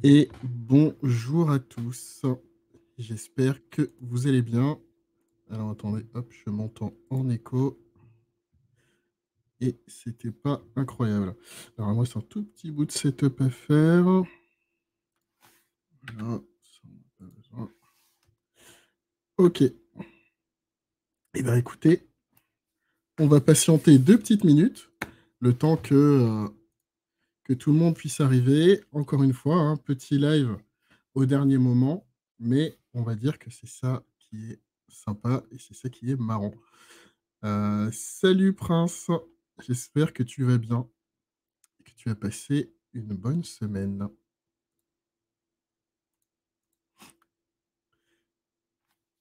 Et bonjour à tous. J'espère que vous allez bien. Alors attendez, hop, je m'entends en écho et c'était pas incroyable. Alors moi, c'est un tout petit bout de setup à faire. Voilà, ça, on n'a pas besoin. Ok. Eh bien écoutez, on va patienter 2 petites minutes, le temps que tout le monde puisse arriver. Encore une fois, un petit live au dernier moment, mais on va dire que c'est ça qui est sympa et c'est ça qui est marrant. Salut Prince, j'espère que tu vas bien et que tu as passé une bonne semaine.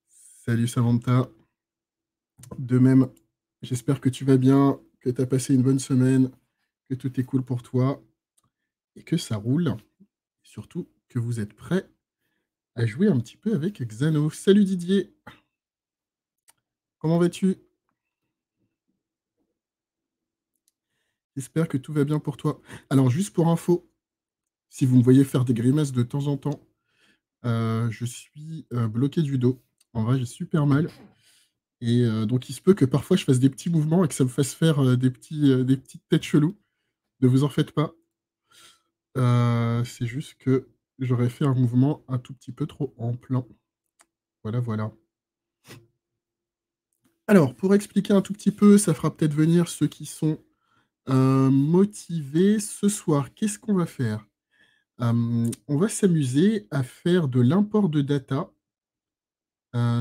Salut Samantha, de même, j'espère que tu vas bien, que tu as passé une bonne semaine, que tout est cool pour toi et que ça roule. Et surtout que vous êtes prêts à jouer un petit peu avec Xano. Salut Didier, comment vas-tu? J'espère que tout va bien pour toi. Alors juste pour info, si vous me voyez faire des grimaces de temps en temps, je suis bloqué du dos. En vrai, j'ai super mal. Et donc, il se peut que parfois je fasse des petits mouvements et que ça me fasse faire des petites têtes cheloues. Ne vous en faites pas. C'est juste que j'aurais fait un mouvement un tout petit peu trop ample. Voilà, voilà. Alors, pour expliquer un tout petit peu, ça fera peut-être venir ceux qui sont motivés. Ce soir, qu'est-ce qu'on va faire? On va s'amuser à faire de l'import de data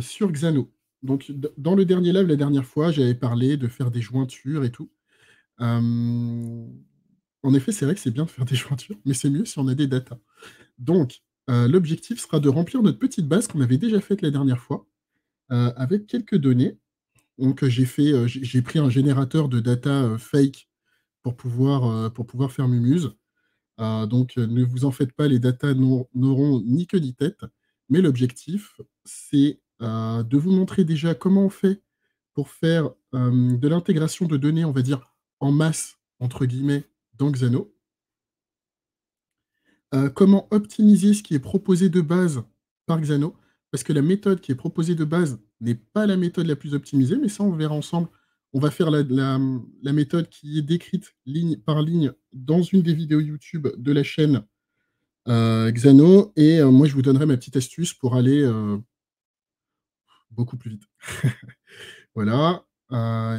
sur Xano. Donc, dans le dernier live, la dernière fois, j'avais parlé de faire des jointures et tout. Euh, En effet, c'est vrai que c'est bien de faire des jointures, mais c'est mieux si on a des datas. Donc, l'objectif sera de remplir notre petite base qu'on avait déjà faite la dernière fois, avec quelques données. Donc, j'ai pris un générateur de data fake pour pouvoir faire Mumuse. Donc, ne vous en faites pas, les datas n'auront ni queue ni tête. Mais l'objectif, c'est de vous montrer déjà comment on fait pour faire de l'intégration de données, on va dire, en masse, entre guillemets, dans Xano. Comment optimiser ce qui est proposé de base par Xano, parce que la méthode qui est proposée de base n'est pas la méthode la plus optimisée, mais ça, on verra ensemble. On va faire la méthode qui est décrite ligne par ligne dans une des vidéos YouTube de la chaîne Xano, et moi, je vous donnerai ma petite astuce pour aller beaucoup plus vite. Voilà.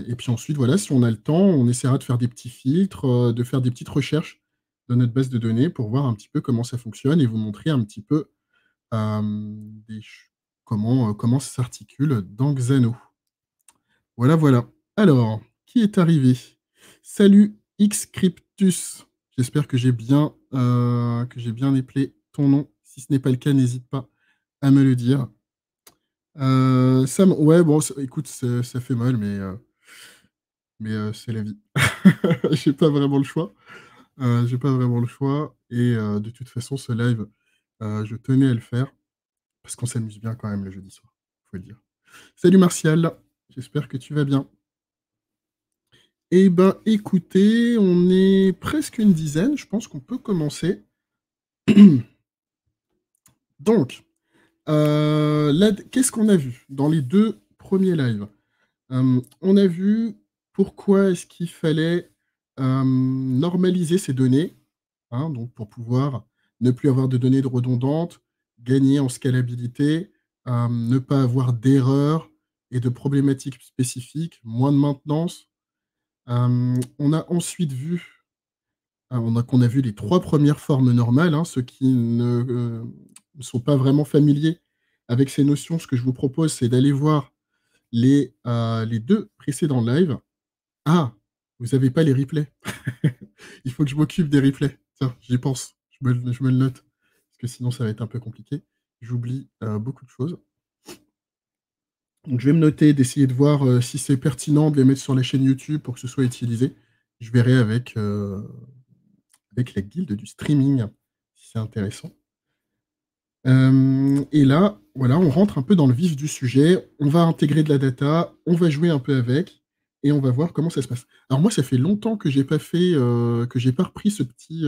Et puis ensuite, voilà, si on a le temps, on essaiera de faire des petits filtres, de faire des petites recherches dans notre base de données pour voir un petit peu comment ça fonctionne et vous montrer un petit peu des comment ça s'articule dans Xano. Voilà, voilà. Alors, qui est arrivé? Salut Xcryptus. J'espère que j'ai bien éplé ton nom. Si ce n'est pas le cas, n'hésite pas à me le dire. Sam, ouais, bon, écoute, ça fait mal, mais c'est la vie. J'ai pas vraiment le choix. J'ai pas vraiment le choix. Et de toute façon, ce live, je tenais à le faire parce qu'on s'amuse bien quand même le jeudi soir, faut le dire. Salut Martial, j'espère que tu vas bien. Eh ben, écoutez, on est presque une dizaine, je pense qu'on peut commencer. Donc, là, qu'est-ce qu'on a vu dans les 2 premiers lives? On a vu pourquoi est-ce qu'il fallait normaliser ces données, hein, donc pour pouvoir ne plus avoir de données redondantes, gagner en scalabilité, ne pas avoir d'erreurs et de problématiques spécifiques, moins de maintenance. On a ensuite vu, qu'on a vu les 3 premières formes normales, hein, ceux qui ne sont pas vraiment familiers avec ces notions. Ce que je vous propose, c'est d'aller voir les 2 précédents lives. Ah, vous n'avez pas les replays. Il faut que je m'occupe des replays. Tiens, j'y pense. Je me le note. Parce que sinon, ça va être un peu compliqué. J'oublie beaucoup de choses. Donc, je vais me noter d'essayer de voir si c'est pertinent de les mettre sur la chaîne YouTube pour que ce soit utilisé. Je verrai avec la guilde du streaming si c'est intéressant. Et là, voilà, on rentre un peu dans le vif du sujet. On va intégrer de la data, on va jouer un peu avec, et on va voir comment ça se passe. Alors moi, ça fait longtemps que j'ai pas repris ce petit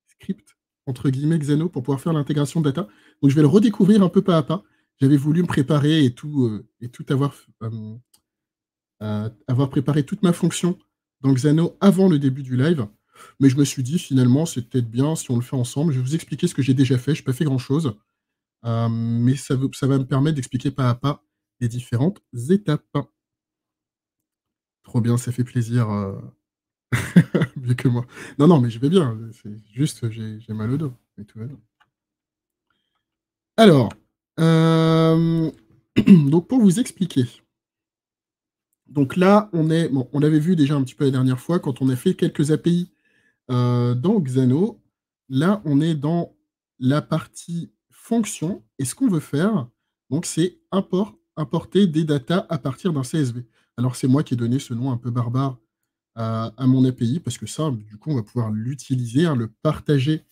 script. entre guillemets, Xano pour pouvoir faire l'intégration de data. Donc, je vais le redécouvrir un peu pas à pas. J'avais voulu me préparer et tout avoir préparé toute ma fonction dans Xano avant le début du live. Mais je me suis dit, finalement, c'est peut-être bien si on le fait ensemble. Je vais vous expliquer ce que j'ai déjà fait. Je n'ai pas fait grand-chose, mais ça va me permettre d'expliquer pas à pas les différentes étapes. Trop bien, ça fait plaisir, mieux que moi. Non, non, mais je vais bien. C'est juste, j'ai mal au dos. Mais tout va bien. Alors, euh, donc pour vous expliquer, donc là, bon, on avait vu déjà un petit peu la dernière fois quand on a fait quelques API dans Xano. Là, on est dans la partie fonction. Et ce qu'on veut faire, donc, c'est importer des datas à partir d'un CSV. Alors, c'est moi qui ai donné ce nom un peu barbare à mon API, parce que ça, du coup, on va pouvoir l'utiliser, hein, le partager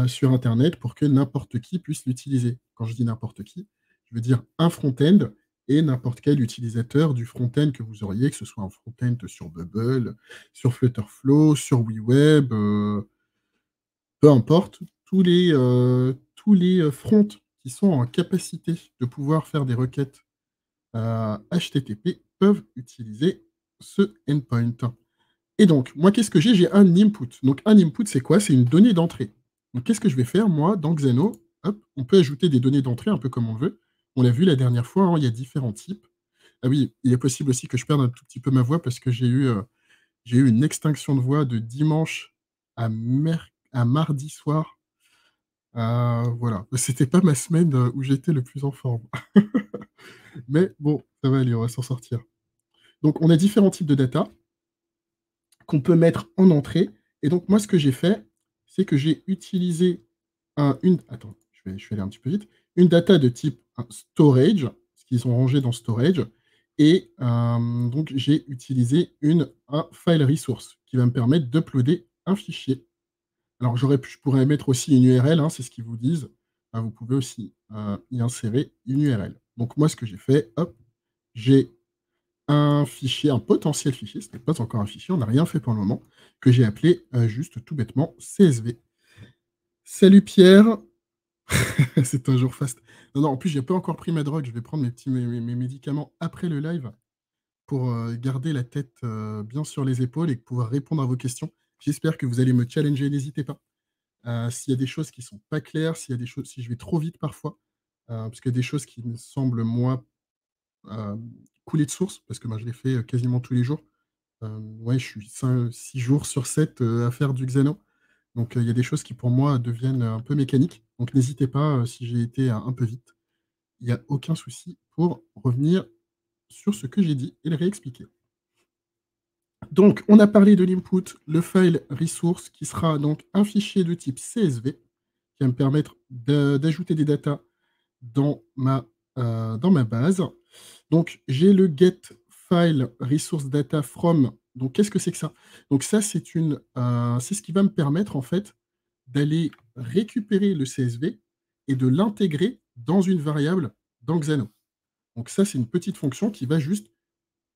sur Internet pour que n'importe qui puisse l'utiliser. Quand je dis n'importe qui, je veux dire un front-end et n'importe quel utilisateur du front-end que vous auriez, que ce soit un front-end sur Bubble, sur Flutterflow, sur WeWeb, peu importe, tous les fronts qui sont en capacité de pouvoir faire des requêtes HTTP peuvent utiliser ce endpoint. Et donc, moi, qu'est-ce que j'ai? J'ai un input. Donc, un input, c'est quoi? C'est une donnée d'entrée. Donc, qu'est-ce que je vais faire, moi, dans Xeno? Hop, on peut ajouter des données d'entrée un peu comme on veut. On l'a vu la dernière fois, hein, il y a différents types. Ah oui, il est possible aussi que je perde un tout petit peu ma voix parce que j'ai eu une extinction de voix de dimanche à mardi soir. Voilà, c'était pas ma semaine où j'étais le plus en forme. Mais bon, ça va aller, on va s'en sortir. Donc, on a différents types de data qu'on peut mettre en entrée. Et donc, moi, ce que j'ai fait, c'est que j'ai utilisé Attends, je vais aller un petit peu vite. Une data de type storage, ce qu'ils ont rangé dans storage. Et donc, j'ai utilisé un file resource qui va me permettre d'uploader un fichier. Alors, je pourrais mettre aussi une URL, hein, c'est ce qu'ils vous disent. Vous pouvez aussi y insérer une URL. Donc, moi, ce que j'ai fait, hop, j'ai un fichier, un potentiel fichier, ce n'est pas encore un fichier, on n'a rien fait pour le moment, que j'ai appelé juste tout bêtement CSV. Salut Pierre, c'est un jour fast. Non, non, en plus, j'ai pas encore pris ma drogue, je vais prendre mes médicaments après le live pour garder la tête bien sur les épaules et pouvoir répondre à vos questions. J'espère que vous allez me challenger, n'hésitez pas. S'il y a des choses qui sont pas claires, s'il y a des choses, si je vais trop vite parfois, parce qu'il y a des choses qui me semblent, moi, euh, couler de source, parce que je les fais quasiment tous les jours. Ouais, je suis 6 jours sur 7 à faire du Xeno. Donc, il y a des choses qui, pour moi, deviennent un peu mécaniques. Donc, n'hésitez pas si j'ai été un peu vite. Il n'y a aucun souci pour revenir sur ce que j'ai dit et le réexpliquer. Donc, on a parlé de l'input, le file resource, qui sera donc un fichier de type CSV, qui va me permettre d'ajouter des datas dans ma base. Donc, j'ai le get file resource data from. Donc, qu'est-ce que c'est que ça? Donc, ça, c'est ce qui va me permettre, en fait, d'aller récupérer le CSV et de l'intégrer dans une variable dans Xano. Donc, ça, c'est une petite fonction qui va juste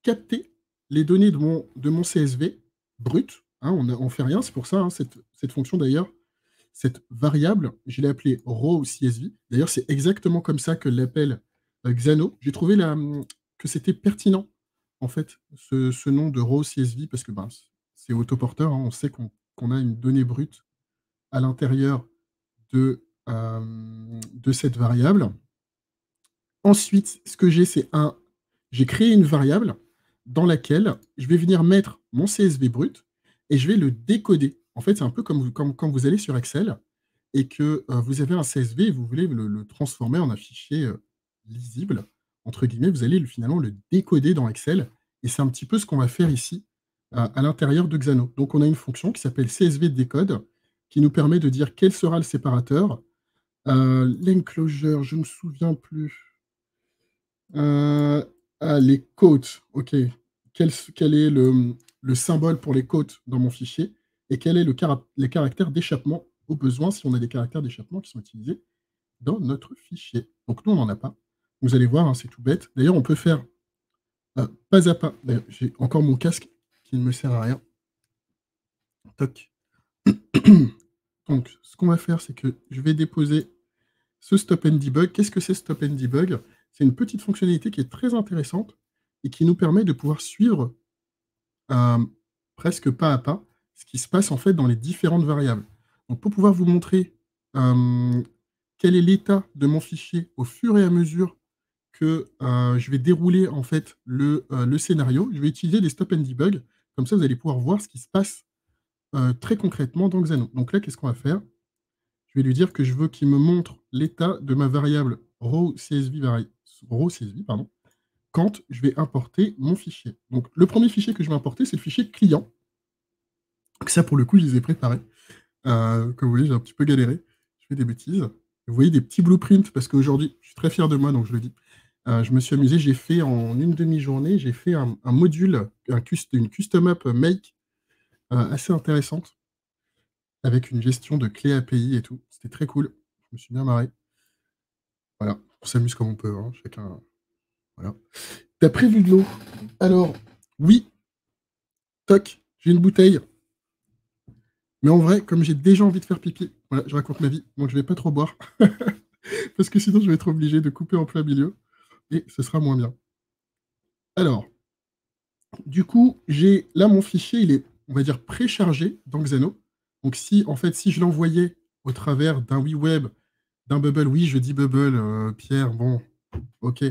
capter les données de mon CSV brut. Hein, on ne fait rien, c'est pour ça, hein, cette fonction d'ailleurs, cette variable, je l'ai appelée raw CSV. D'ailleurs, c'est exactement comme ça que l'appelle Xano. J'ai trouvé que c'était pertinent, en fait, ce nom de raw CSV, parce que c'est autoporteur. Hein, on sait qu'on a une donnée brute à l'intérieur de cette variable. Ensuite, ce que j'ai, j'ai créé une variable dans laquelle je vais venir mettre mon CSV brut et je vais le décoder. En fait, c'est un peu comme quand vous allez sur Excel et que vous avez un CSV et vous voulez le transformer en un fichier lisible, entre guillemets, vous allez finalement le décoder dans Excel. Et c'est un petit peu ce qu'on va faire ici à l'intérieur de Xano. Donc, on a une fonction qui s'appelle CSV décode qui nous permet de dire quel sera le séparateur. L'enclosure, je ne me souviens plus. Les côtes, ok. Quel est le symbole pour les côtes dans mon fichier et quel est les caractères d'échappement au besoin si on a des caractères d'échappement qui sont utilisés dans notre fichier. Donc nous, on n'en a pas. Vous allez voir, hein, c'est tout bête. D'ailleurs, on peut faire pas à pas. D'ailleurs, j'ai encore mon casque qui ne me sert à rien. Toc. Donc, ce qu'on va faire, c'est que je vais déposer ce stop and debug. Qu'est-ce que c'est stop and debug? C'est une petite fonctionnalité qui est très intéressante et qui nous permet de pouvoir suivre hem, presque pas à pas ce qui se passe en fait dans les différentes variables. Donc pour pouvoir vous montrer, hem, quel est l'état de mon fichier au fur et à mesure que, je vais dérouler en fait le scénario, je vais utiliser des stop and debug. Comme ça, vous allez pouvoir voir ce qui se passe, très concrètement dans Xano. Donc là, qu'est-ce qu'on va faire? Je vais lui dire que je veux qu'il me montre l'état de ma variable raw CSV pardon, quand je vais importer mon fichier. Donc le premier fichier que je vais importer, c'est le fichier client. Donc ça, pour le coup, je les ai préparés. Comme vous voyez, j'ai un petit peu galéré. Je fais des bêtises. Vous voyez des petits blueprints parce qu'aujourd'hui, je suis très fier de moi, donc je le dis. Je me suis amusé, j'ai fait en une demi-journée, j'ai fait un module, une custom app make assez intéressante avec une gestion de clés API et tout. C'était très cool. Je me suis bien marré. Voilà, on s'amuse comme on peut, hein, chacun. Voilà. T'as prévu de l'eau? Alors, oui, toc, j'ai une bouteille. Mais en vrai, comme j'ai déjà envie de faire pipi, voilà, je raconte ma vie, donc je vais pas trop boire. Parce que sinon, je vais être obligé de couper en plein milieu et ce sera moins bien. Alors, du coup, j'ai là mon fichier, il est, on va dire, préchargé dans Xano. Donc si, en fait, si je l'envoyais au travers d'un WeWeb, d'un Bubble, oui, je dis Bubble, Pierre, bon, OK.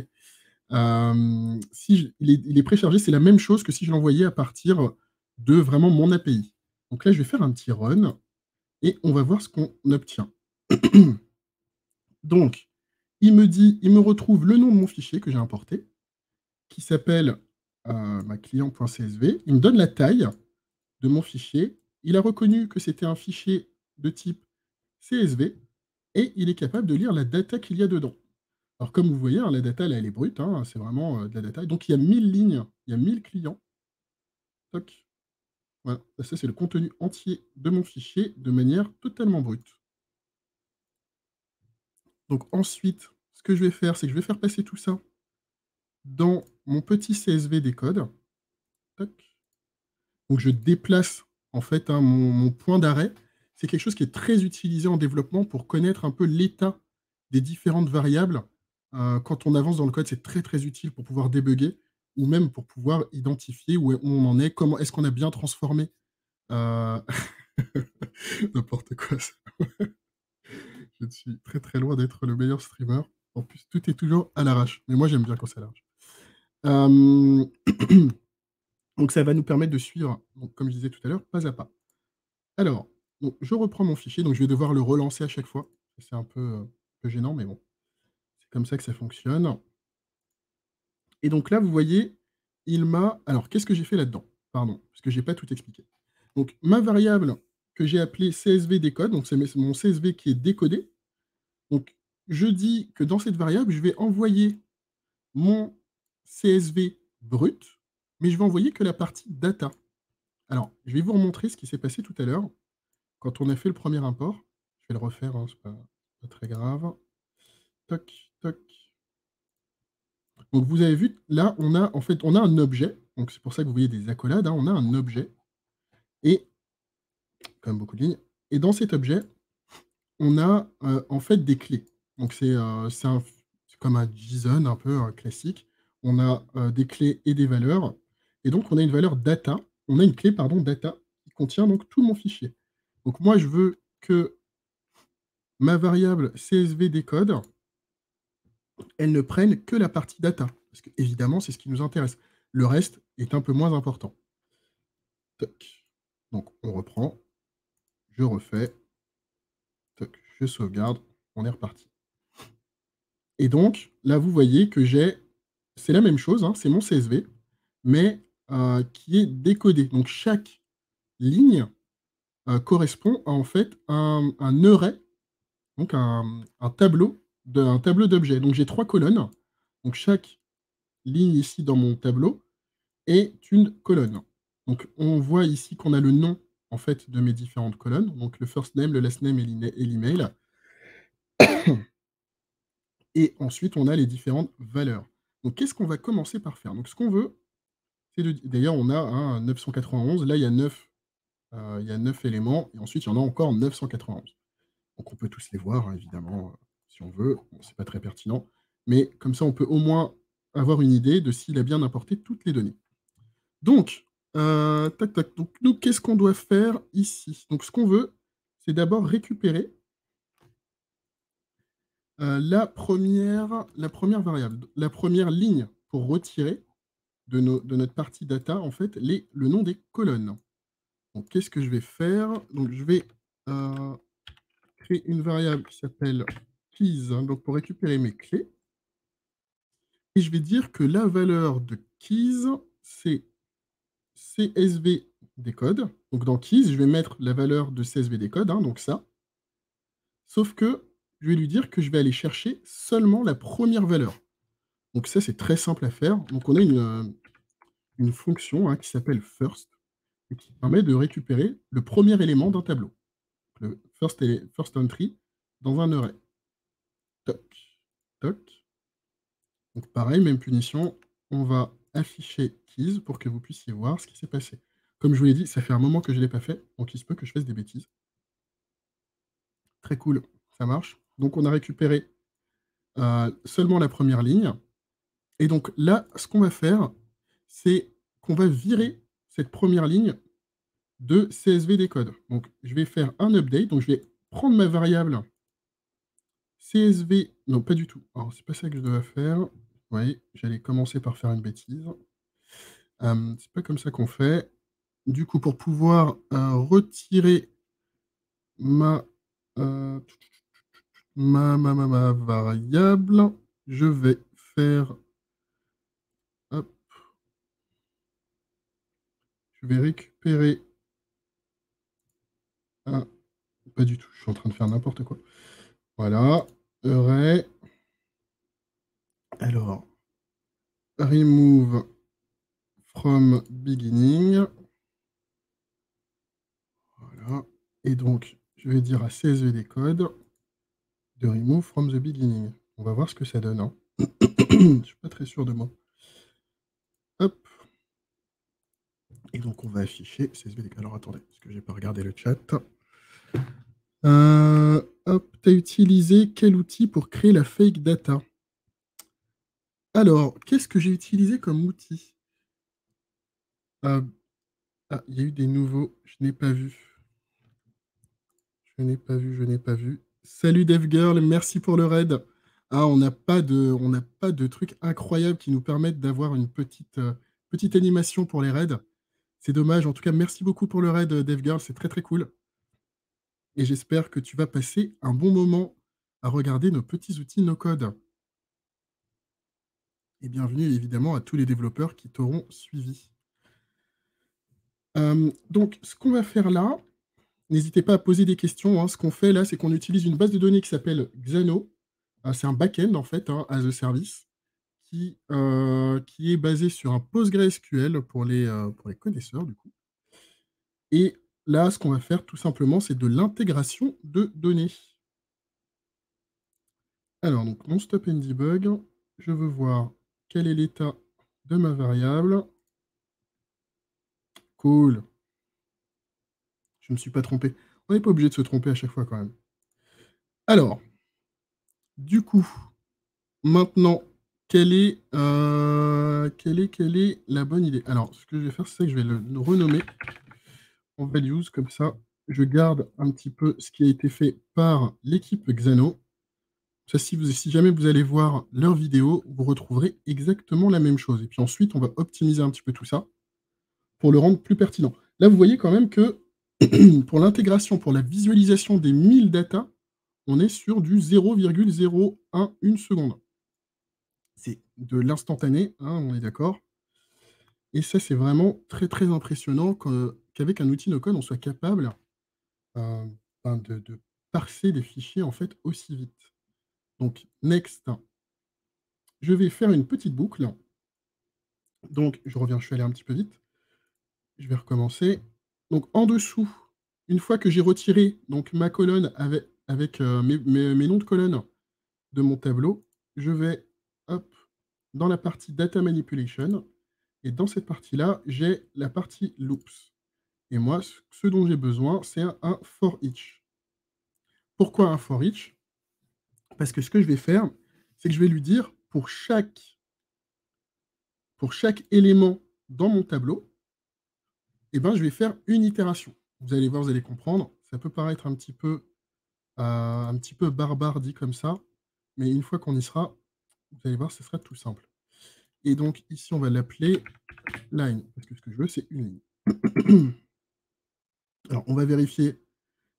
Si il est préchargé, c'est la même chose que si je l'envoyais à partir de vraiment mon API. Donc là, je vais faire un petit run et on va voir ce qu'on obtient. Donc, il me retrouve le nom de mon fichier que j'ai importé, qui s'appelle ma client.csv. Il me donne la taille de mon fichier. Il a reconnu que c'était un fichier de type CSV et il est capable de lire la data qu'il y a dedans. Alors, comme vous voyez, hein, la data, là, elle est brute, hein, c'est vraiment de la data. Donc, il y a 1000 lignes, il y a 1000 clients. Toc. Voilà, ça, c'est le contenu entier de mon fichier de manière totalement brute. Donc, ensuite, ce que je vais faire, c'est que je vais faire passer tout ça dans mon petit CSV des codes. Toc. Donc je déplace en fait, hein, mon point d'arrêt. C'est quelque chose qui est très utilisé en développement pour connaître un peu l'état des différentes variables. Quand on avance dans le code, c'est très, très utile pour pouvoir débugger ou même pour pouvoir identifier où on en est, comment est-ce qu'on a bien transformé, heu n'importe quoi ça. Je suis très, très loin d'être le meilleur streamer. En plus, tout est toujours à l'arrache, mais moi j'aime bien quand c'est à l'arrache. Hem Donc ça va nous permettre de suivre, donc comme je disais tout à l'heure, pas à pas. Alors, donc je reprends mon fichier, donc je vais devoir le relancer à chaque fois. C'est un peu gênant, mais bon, c'est comme ça que ça fonctionne. Et donc là, vous voyez, il m'a alors qu'est-ce que j'ai fait là-dedans? Pardon, parce que j'ai pas tout expliqué. Donc ma variable que j'ai appelée CSV décode, donc c'est mon CSV qui est décodé. Donc je dis que dans cette variable, je vais envoyer mon CSV brut, mais je vais envoyer que la partie data. Alors, je vais vous remontrer ce qui s'est passé tout à l'heure, quand on a fait le premier import. Je vais le refaire, hein, c'est pas très grave. Toc, toc. Donc vous avez vu, là, on a en fait, on a un objet, donc c'est pour ça que vous voyez des accolades, hein, on a un objet et quand même beaucoup de lignes et dans cet objet, on a, en fait des clés. Donc c'est comme un JSON un peu, classique. On a, des clés et des valeurs et donc on a une valeur data, on a une clé pardon data qui contient donc tout mon fichier. Donc moi je veux que ma variable CSV décode, elle ne prenne que la partie data, parce qu'évidemment, c'est ce qui nous intéresse. Le reste est un peu moins important. Toc. Donc on reprend, je refais, toc, je sauvegarde, on est reparti. Et donc, là, vous voyez que c'est la même chose, hein, c'est mon CSV, mais qui est décodé. Donc chaque ligne correspond à en fait un array, donc un tableau d'objets. Donc j'ai 3 colonnes. Donc chaque ligne ici dans mon tableau est une colonne. Donc on voit ici qu'on a le nom en fait de mes différentes colonnes, donc le first name, le last name et l'email. Et ensuite on a les différentes valeurs. Donc qu'est-ce qu'on va commencer par faire? Donc ce qu'on veut, c'est de d'ailleurs on a un 991, là il y a 9 Il y a 9 éléments et ensuite il y en a encore 991. Donc on peut tous les voir, hein, évidemment, si on veut. Bon, c'est pas très pertinent, mais comme ça, on peut au moins avoir une idée de s'il a bien importé toutes les données. Donc, tac, tac, donc nous, qu'est-ce qu'on doit faire ici? Donc ce qu'on veut, c'est d'abord récupérer, la première variable, la première ligne pour retirer de notre partie data, en fait, le nom des colonnes. Donc qu'est-ce que je vais faire? Donc je vais, heu, créer une variable qui s'appelle keys, hein, donc pour récupérer mes clés et je vais dire que la valeur de keys, c'est CSV des codes. Donc dans keys, je vais mettre la valeur de CSV des codes, hein, donc ça. Sauf que je vais lui dire que je vais aller chercher seulement la première valeur. Donc ça, c'est très simple à faire. Donc on a une fonction, hein, qui s'appelle first et qui permet de récupérer le premier élément d'un tableau. Le first entry dans un array. Toc, toc. Donc pareil, même punition, on va afficher keys pour que vous puissiez voir ce qui s'est passé. Comme je vous l'ai dit, ça fait un moment que je ne l'ai pas fait, donc il se peut que je fasse des bêtises. Très cool, ça marche. Donc on a récupéré seulement la première ligne. Et donc là, ce qu'on va faire, c'est qu'on va virer cette première ligne de CSV des codes. Donc je vais faire un update, donc je vais prendre ma variable CSV, non pas du tout. Alors c'est pas ça que je dois faire. Vous voyez, j'allais commencer par faire une bêtise. C'est pas comme ça qu'on fait. Du coup, pour pouvoir, retirer ma, heu, ma variable, je vais faire hop, je vais récupérer un pas du tout, je suis en train de faire n'importe quoi. Voilà, array, alors remove from beginning, voilà et donc je vais dire à CSV des codes de remove from the beginning. On va voir ce que ça donne, hein. Je suis pas très sûr de moi. Hop et donc on va afficher CSV des codes. Alors attendez, parce que j'ai pas regardé le chat. Hop, tu as utilisé quel outil pour créer la fake data? Alors, qu'est-ce que j'ai utilisé comme outil? Heu, il y a eu des nouveaux, je n'ai pas vu. Je n'ai pas vu, je n'ai pas vu. Salut DevGirl, merci pour le raid. Ah, on n'a pas de trucs incroyables qui nous permettent d'avoir une petite animation pour les raids. C'est dommage. En tout cas, merci beaucoup pour le raid, DevGirl, c'est très, très cool et j'espère que tu vas passer un bon moment à regarder nos petits outils no code et bienvenue évidemment à tous les développeurs qui t'auront suivi. Donc ce qu'on va faire là, n'hésitez pas à poser des questions, hein. Ce qu'on fait là, c'est qu'on utilise une base de données qui s'appelle Xano. C'est un back-end en fait, hein, as a service qui est basé sur un PostgreSQL pour les connaisseurs du coup et là, ce qu'on va faire tout simplement, c'est de l'intégration de données. Alors donc non stop and debug, je veux voir quel est l'état de ma variable. Cool, je ne me suis pas trompé. On n'est pas obligé de se tromper à chaque fois quand même. Alors, du coup, maintenant, quelle est la bonne idée? Alors, ce que je vais faire, c'est que je vais le renommer en values, comme ça, je garde un petit peu ce qui a été fait par l'équipe Xano. Ça, si jamais vous allez voir leur vidéo, vous retrouverez exactement la même chose. Et puis ensuite, on va optimiser un petit peu tout ça pour le rendre plus pertinent. Là, vous voyez quand même que pour l'intégration, pour la visualisation des 1000 data, on est sur du 0,011 seconde. C'est de l'instantané, hein, on est d'accord. Et ça, c'est vraiment très, très impressionnant qu'avec un outil no-code, on soit capable de parser des fichiers en fait aussi vite. Donc, next, je vais faire une petite boucle. Donc, je reviens, je suis allé un petit peu vite. Je vais recommencer. Donc, en dessous, une fois que j'ai retiré donc, ma colonne avec mes noms de colonnes de mon tableau, je vais hop, dans la partie Data Manipulation. Et dans cette partie-là, j'ai la partie Loops. Et moi, ce dont j'ai besoin, c'est un for each. Pourquoi un for each? Parce que ce que je vais faire, c'est que je vais lui dire pour chaque élément dans mon tableau, eh ben, je vais faire une itération. Vous allez voir, vous allez comprendre. Ça peut paraître un petit peu barbare dit comme ça, mais une fois qu'on y sera, vous allez voir, ce sera tout simple. Et donc ici, on va l'appeler line, parce que ce que je veux, c'est une ligne. Alors, on va vérifier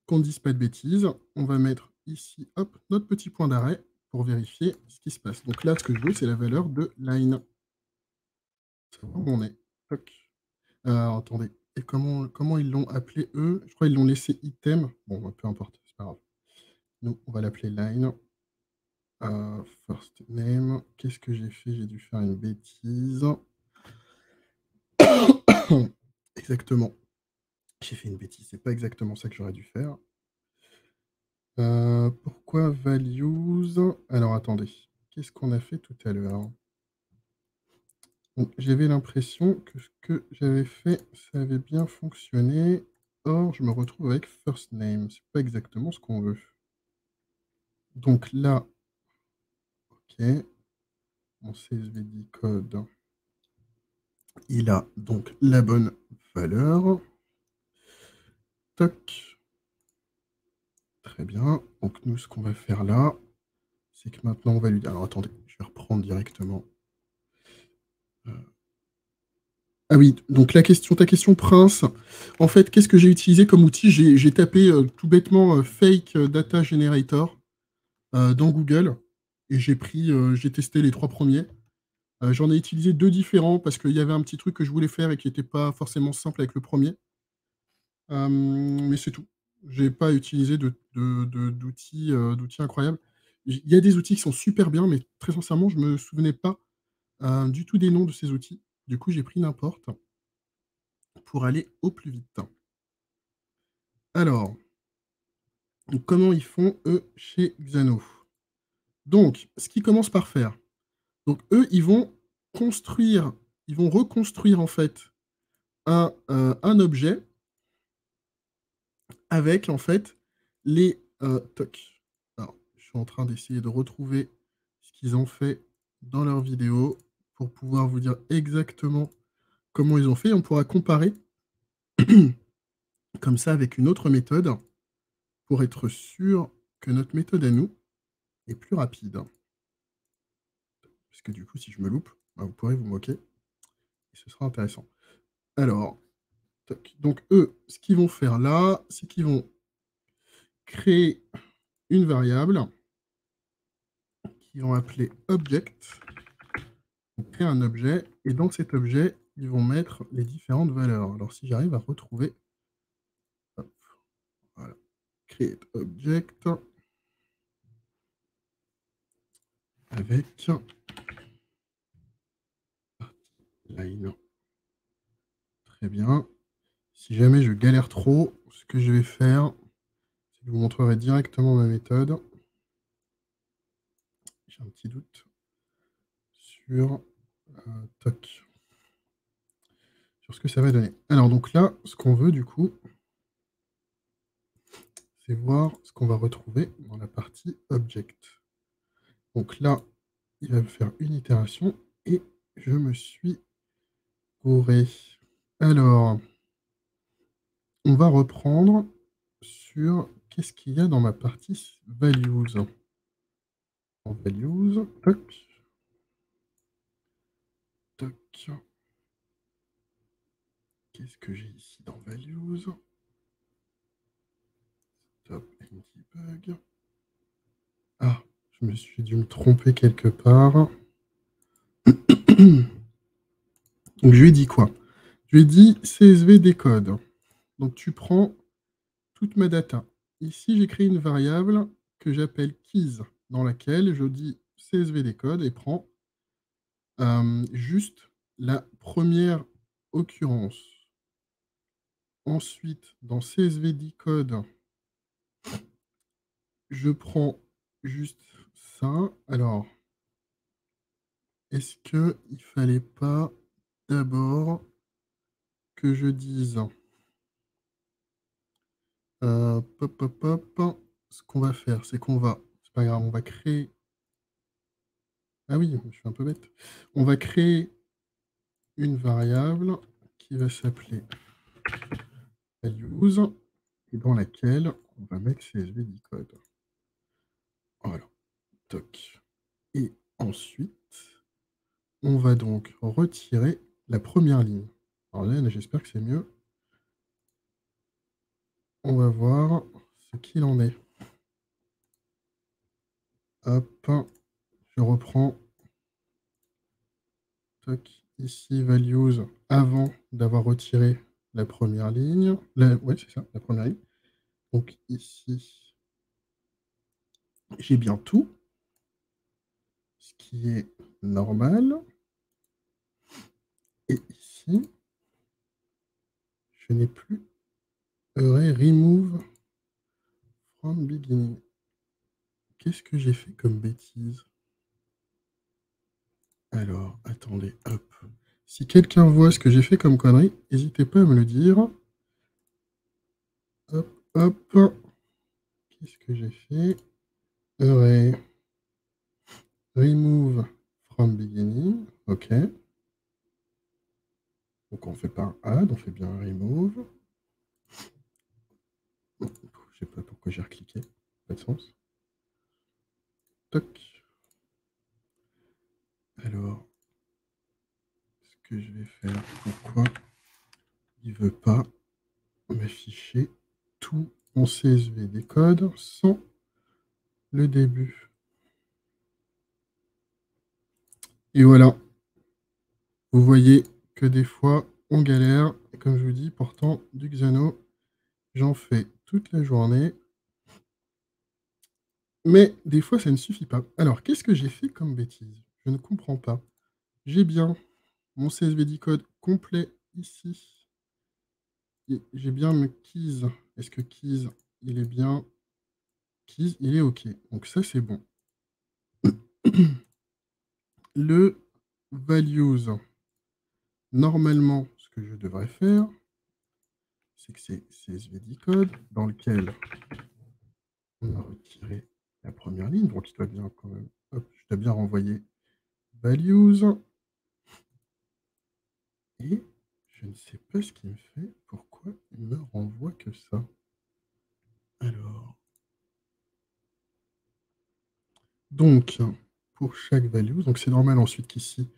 qu'on ne dise pas de bêtises. On va mettre ici, hop, notre petit point d'arrêt pour vérifier ce qui se passe. Donc là, ce que je veux, c'est la valeur de line. Savoir où on est. Toc. Alors, attendez. Et comment ils l'ont appelé, eux? Je crois qu'ils l'ont laissé item. Bon, bah, peu importe, c'est pas grave. Nous, on va l'appeler line. First name. Qu'est-ce que j'ai fait? J'ai dû faire une bêtise. Exactement. J'ai fait une bêtise. C'est pas exactement ça que j'aurais dû faire. Pourquoi values? Alors, attendez. Qu'est-ce qu'on a fait tout à l'heure? Donc, j'avais l'impression que ce que j'avais fait, ça avait bien fonctionné. Or, je me retrouve avec first name. C'est pas exactement ce qu'on veut. Donc là, ok. Mon CSVD code, il a donc la bonne valeur. Toc. Très bien. Donc nous, ce qu'on va faire là, c'est que maintenant, on va lui dire... Alors, attendez, je vais reprendre directement. Ah oui, donc ta question Prince, en fait, qu'est-ce que j'ai utilisé comme outil? J'ai tapé tout bêtement Fake Data Generator dans Google et j'ai testé les 3 premiers. J'en ai utilisé 2 différents parce qu'il y avait un petit truc que je voulais faire et qui n'était pas forcément simple avec le premier. Mais c'est tout. J'ai pas utilisé d'outils incroyables. Il y a des outils qui sont super bien, mais très sincèrement, je me souvenais pas du tout des noms de ces outils. Du coup, j'ai pris n'importe pour aller au plus vite. Alors, comment ils font, eux, chez Xano? Donc, ce qu'ils commencent par faire, donc eux, ils vont reconstruire en fait un objet avec en fait les toc. Alors, je suis en train d'essayer de retrouver ce qu'ils ont fait dans leur vidéo pour pouvoir vous dire exactement comment ils ont fait. On pourra comparer comme ça avec une autre méthode pour être sûr que notre méthode à nous est plus rapide. Parce que du coup, si je me loupe, bah, vous pourrez vous moquer. Et ce sera intéressant. Alors, toc. Donc eux, ce qu'ils vont faire là, c'est qu'ils vont créer une variable qu'ils vont appeler object. Ils vont créer un objet, et dans cet objet, ils vont mettre les différentes valeurs. Alors, si j'arrive à retrouver, hop, voilà, create object avec line. Très bien. Si jamais je galère trop, ce que je vais faire, c'est que je vous montrerai directement ma méthode. J'ai un petit doute sur toc, sur ce que ça va donner. Alors donc là, ce qu'on veut du coup, c'est voir ce qu'on va retrouver dans la partie object. Donc là, il va me faire une itération et je me suis gouré. Alors, on va reprendre sur qu'est-ce qu'il y a dans ma partie values. En values, toc, toc. Qu'est-ce que j'ai ici dans values? Stop and debug. Ah, je me suis dû me tromper quelque part. Donc je lui ai dit quoi? Je lui ai dit CSV décode. Donc tu prends toute ma data. Ici, j'ai créé une variable que j'appelle keys, dans laquelle je dis CSV décode et prend juste la première occurrence. Ensuite, dans CSV decode, je prends juste ça. Alors, est-ce qu'il ne fallait pas d'abord que je dise Hop, hop, hop. Ce qu'on va faire, c'est qu'on va c'est pas grave, on va créer ah oui, je suis un peu bête. On va créer une variable qui va s'appeler values et dans laquelle on va mettre CSV decode. Voilà, toc et ensuite, on va donc retirer la première ligne. Alors là, j'espère que c'est mieux. On va voir ce qu'il en est. Hop, je reprends. Toc, ici values avant d'avoir retiré la première ligne. Ouais, c'est ça, la première ligne. Donc ici, j'ai bien tout, ce qui est normal. Et ici, je n'ai plus array remove from beginning. Qu'est-ce que j'ai fait comme bêtise? Alors, attendez, hop. Si quelqu'un voit ce que j'ai fait comme connerie, n'hésitez pas à me le dire. Hop, hop. Qu'est-ce que j'ai fait? Array remove from beginning. OK. Donc on fait pas un add, on fait bien un remove. Je sais pas pourquoi j'ai recliqué. Pas de sens. Toc. Alors, ce que je vais faire, pourquoi il veut pas m'afficher tout mon CSV des codes sans le début. Et voilà. Vous voyez que des fois, on galère. Et comme je vous dis, pourtant, du Xano, j'en fais toute la journée. Mais des fois, ça ne suffit pas. Alors, qu'est-ce que j'ai fait comme bêtise? Je ne comprends pas. J'ai bien mon CSV decode complet ici. J'ai bien mes keys. Est-ce que keys, il est bien? Keys, il est OK. Donc ça, c'est bon. Le values, normalement, ce que je devrais faire, c'est que c'est CSV decode dans lequel on a retiré la première ligne. Donc il doit bien quand même. Hop, je dois bien renvoyer values. Et je ne sais pas ce qu'il me fait. Pourquoi il me renvoie que ça? Alors, donc, pour chaque value, donc c'est normal ensuite qu'ici,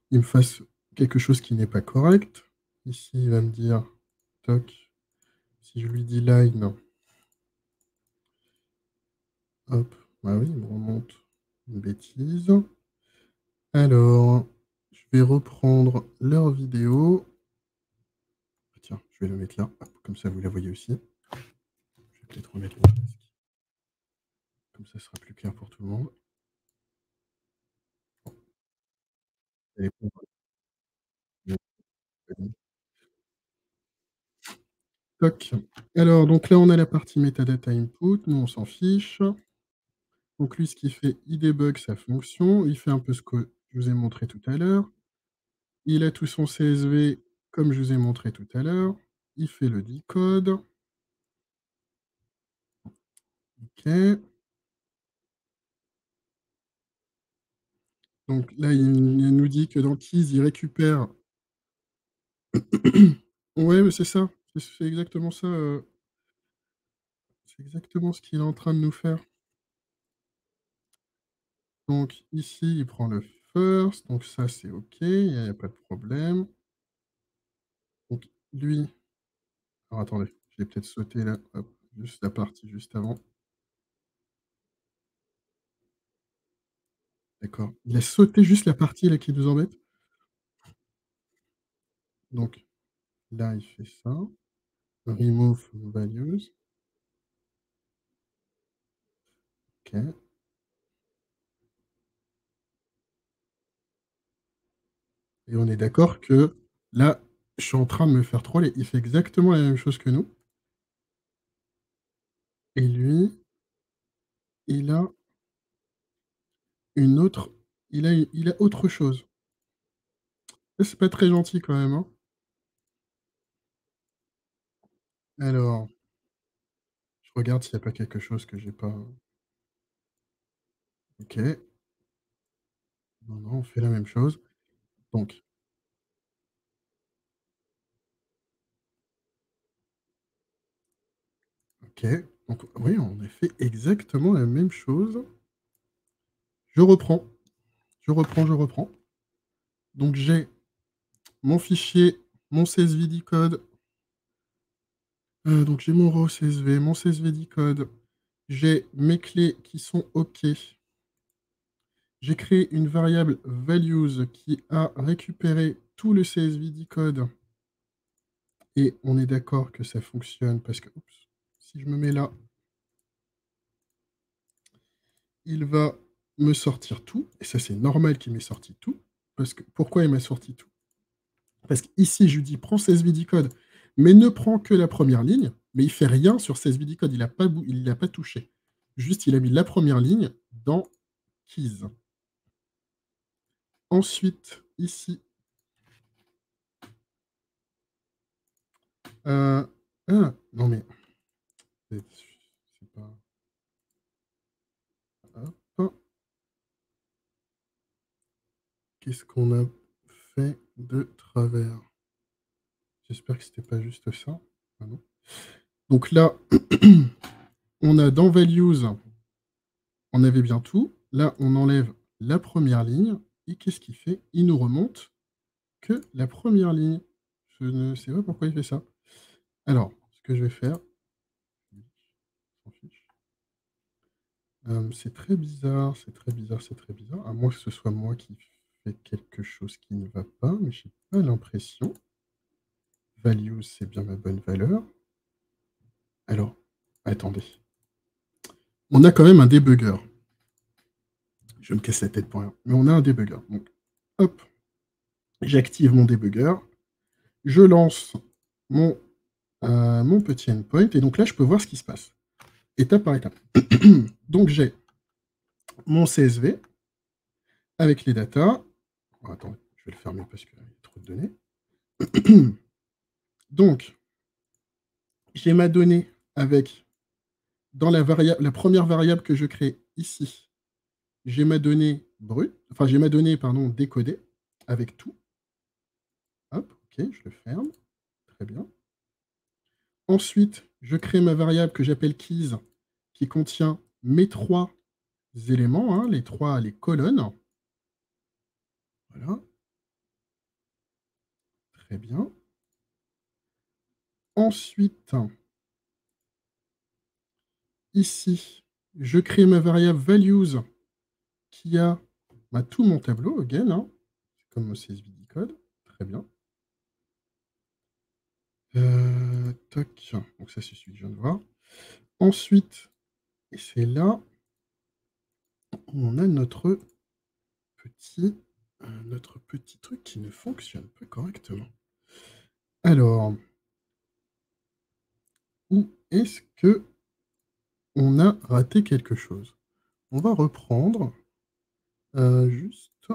il me fasse quelque chose qui n'est pas correct. Ici, il va me dire, toc, si je lui dis line, hop, bah oui, il me remonte une bêtise. Alors, je vais reprendre leur vidéo. Tiens, je vais le mettre là, hop, comme ça vous la voyez aussi. Je vais peut-être remettre le casque. Comme ça, ce sera plus clair pour tout le monde. Allez, toc. Alors, donc là, on a la partie metadata input. Nous, on s'en fiche. Donc lui, ce qu'il fait, il débug sa fonction. Il fait un peu ce que je vous ai montré tout à l'heure. Il a tout son CSV comme je vous ai montré tout à l'heure. Il fait le decode. OK. Donc là, il nous dit que dans Keys, il récupère. Ouais, mais c'est ça. C'est exactement ça. C'est exactement ce qu'il est en train de nous faire. Donc ici, il prend le first. Donc ça, c'est OK. Il n'y a pas de problème. Donc lui. Alors attendez, j'ai peut-être sauté là. Hop, juste la partie juste avant. D'accord. Il a sauté juste la partie là qui nous embête. Donc là, il fait ça. Remove values. OK. Et on est d'accord que là, je suis en train de me faire troller. Il fait exactement la même chose que nous. Et lui, il a une autre. Il a autre chose. Ça, c'est pas très gentil quand même, hein. Alors. regarde s'il y a pas quelque chose que j'ai pas. OK. Non, non, on fait la même chose. Donc OK. Donc oui, on a fait exactement la même chose. Je reprends, je reprends. Donc j'ai mon fichier, mon CSV code, donc j'ai mon raw CSV, mon CSV code, j'ai mes clés qui sont OK. J'ai créé une variable values qui a récupéré tout le CSV code et on est d'accord que ça fonctionne parce que oups, si je me mets là, il va me sortir tout et ça, c'est normal qu'il m'ait sorti tout parce que pourquoi il m'a sorti tout? Parce qu'ici, je lui dis: «Prends CSV code», mais ne prends que la première ligne, mais il fait rien sur CSV code, il l'a pas touché. Juste, il a mis la première ligne dans keys. Ensuite, ici, non mais c'est pas hop, qu'est-ce qu'on a fait de travers? J'espère que c'était pas juste ça. Ah non. Donc là, on a dans values, on avait bien tout. Là, on enlève la première ligne et qu'est-ce qu'il fait? Il nous remonte que la première ligne. Je ne sais pas pourquoi il fait ça. Alors, ce que je vais faire, s'en fiche. C'est très bizarre, c'est très bizarre, c'est très bizarre. À moins que ce soit moi qui fais quelque chose qui ne va pas, mais j'ai pas l'impression. Values, c'est bien ma bonne valeur. Alors, attendez. On a quand même un débugger. Je me casse la tête pour rien. Mais on a un débugger. Donc, hop, j'active mon débugger. Je lance mon, mon petit endpoint. Et donc là, je peux voir ce qui se passe. Étape par étape. Donc, j'ai mon CSV avec les datas. Oh, attends, je vais le fermer parce qu'il y a trop de données. Donc, j'ai ma donnée avec, dans la première variable que je crée ici, j'ai ma donnée brute, enfin j'ai ma donnée, pardon, décodée avec tout. Hop, ok, je le ferme. Très bien. Ensuite, je crée ma variable que j'appelle keys, qui contient mes trois éléments, hein, les colonnes. Voilà, très bien. Ensuite, ici, je crée ma variable values qui a tout mon tableau, again, hein, comme mon CSV code. Très bien. Toc, donc ça c'est celui que je viens de voir. Ensuite, et c'est là où on a notre petit truc qui ne fonctionne pas correctement. Alors, où est-ce que on a raté quelque chose? On va reprendre, juste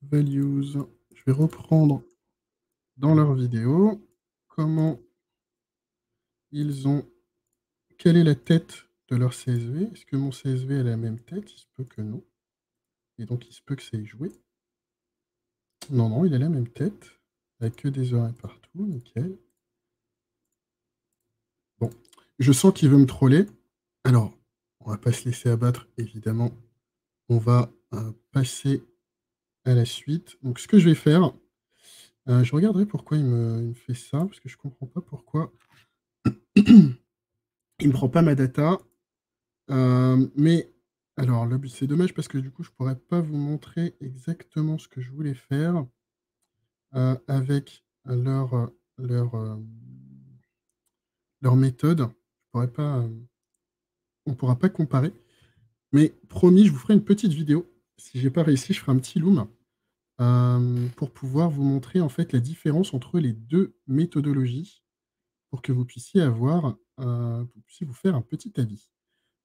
values. Je vais reprendre dans leur vidéo comment ils ont quelle est la tête de leur CSV? Est-ce que mon CSV a la même tête? Il se peut que non et donc il se peut que ça ait joué. Non, non, il a la même tête, avec que des oreilles partout, nickel. Bon, je sens qu'il veut me troller. Alors, on va pas se laisser abattre, évidemment. On va, passer à la suite. Donc ce que je vais faire, je regarderai pourquoi il me fait ça, parce que je comprends pas pourquoi il me prend pas ma data. Mais alors le but c'est dommage parce que du coup, je pourrais pas vous montrer exactement ce que je voulais faire, avec leur méthode. Je pourrais pas, on pourra pas comparer. Mais promis, je vous ferai une petite vidéo. Si j'ai pas réussi, je ferai un petit loom, pour pouvoir vous montrer en fait la différence entre les 2 méthodologies, pour que vous puissiez avoir, vous puissiez vous faire un petit avis.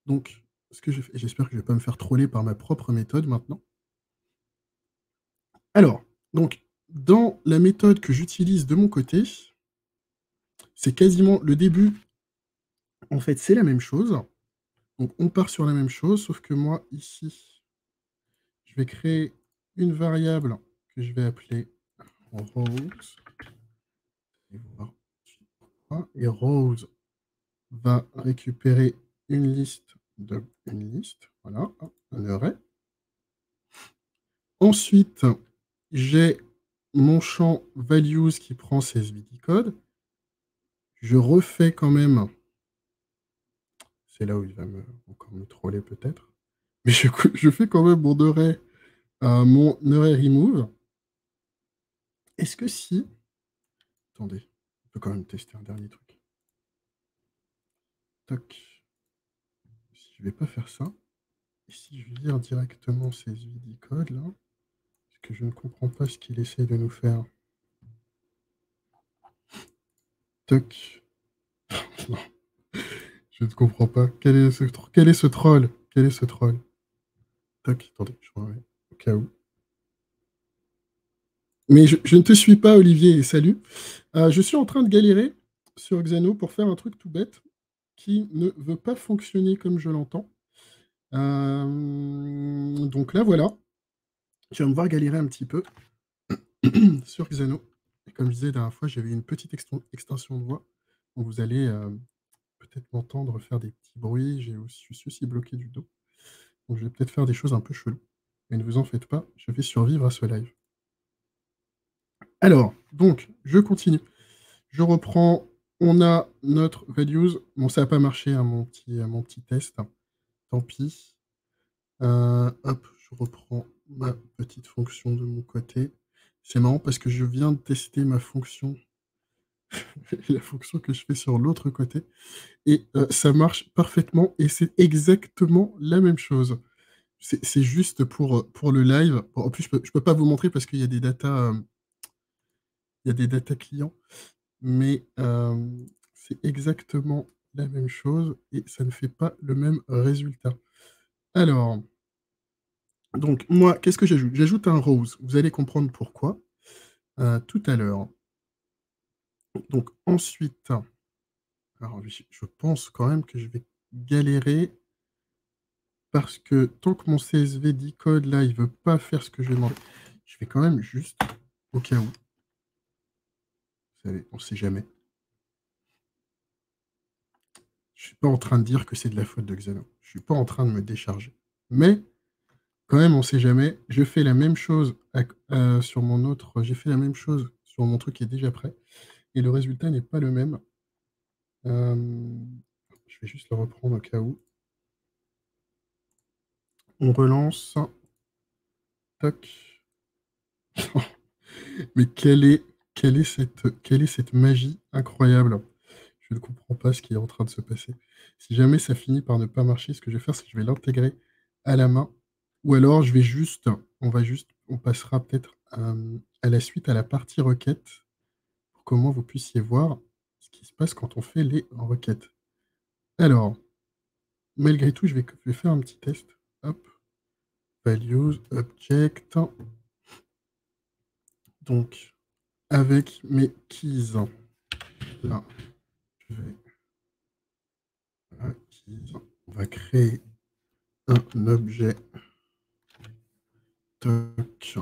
Donc, ce que je fais j'espère que je ne vais pas me faire troller par ma propre méthode maintenant. Alors, donc, dans la méthode que j'utilise de mon côté, c'est quasiment le début En fait, c'est la même chose. Donc, on part sur la même chose, sauf que moi, ici, je vais créer une variable que je vais appeler rows. Et voir pourquoi. Et rows va récupérer une liste voilà, un array. Ensuite, j'ai mon champ values qui prend CSVD code. Je refais quand même, c'est là où il va encore me troller peut-être, mais je fais quand même mon array remove. Est-ce que si, attendez, on peut quand même tester un dernier truc. Toc. Si je vais pas faire ça, et si je vire directement CSVD code là, parce que je ne comprends pas ce qu'il essaie de nous faire. Toc. Non, je ne comprends pas. Quel est ce troll? Quel est ce troll? Toc, attendez, je remets au cas où. Mais je ne te suis pas, Olivier, et salut. Je suis en train de galérer sur Xano pour faire un truc tout bête qui ne veut pas fonctionner comme je l'entends. Donc là, voilà. Je vais me voir galérer un petit peu sur Xano. Et comme je disais la dernière fois, j'avais une petite extension de voix. Donc vous allez peut-être m'entendre faire des petits bruits. Je suis aussi bloqué du dos. Donc je vais peut-être faire des choses un peu cheloues. Mais ne vous en faites pas, je vais survivre à ce live. Alors, donc, je continue. Je reprends. On a notre values. Bon, ça n'a pas marché à mon petit test. Tant pis. Hop, je reprends ma petite fonction de mon côté. C'est marrant parce que je viens de tester ma fonction, la fonction que je fais sur l'autre côté, et ça marche parfaitement, et c'est exactement la même chose. C'est juste pour le live. Bon, en plus, je peux pas vous montrer parce qu'il y a des datas, clients, mais c'est exactement la même chose et ça ne fait pas le même résultat. Alors, donc moi, qu'est-ce que j'ajoute? J'ajoute un rows. Vous allez comprendre pourquoi tout à l'heure. Donc ensuite, alors je pense quand même que je vais galérer parce que tant que mon CSV decode là, il veut pas faire ce que je vais demander, je vais quand même juste au cas où. Vous savez, on sait jamais. Je suis pas en train de dire que c'est de la faute de Xano. Je suis pas en train de me décharger. Mais quand même, on sait jamais. Je fais la même chose sur mon autre. J'ai fait la même chose sur mon truc qui est déjà prêt. Et le résultat n'est pas le même. Je vais juste le reprendre au cas où. On relance. Toc. Mais quelle est cette magie incroyable? Je ne comprends pas ce qui est en train de se passer. Si jamais ça finit par ne pas marcher, ce que je vais faire, c'est que je vais l'intégrer à la main. Ou alors, on passera peut-être à la suite à la partie requête pour comment vous puissiez voir ce qui se passe quand on fait les requêtes. Alors, malgré tout, je vais faire un petit test. Hop, values, object. Donc, avec mes keys, là, je vais on va créer un objet. Toc.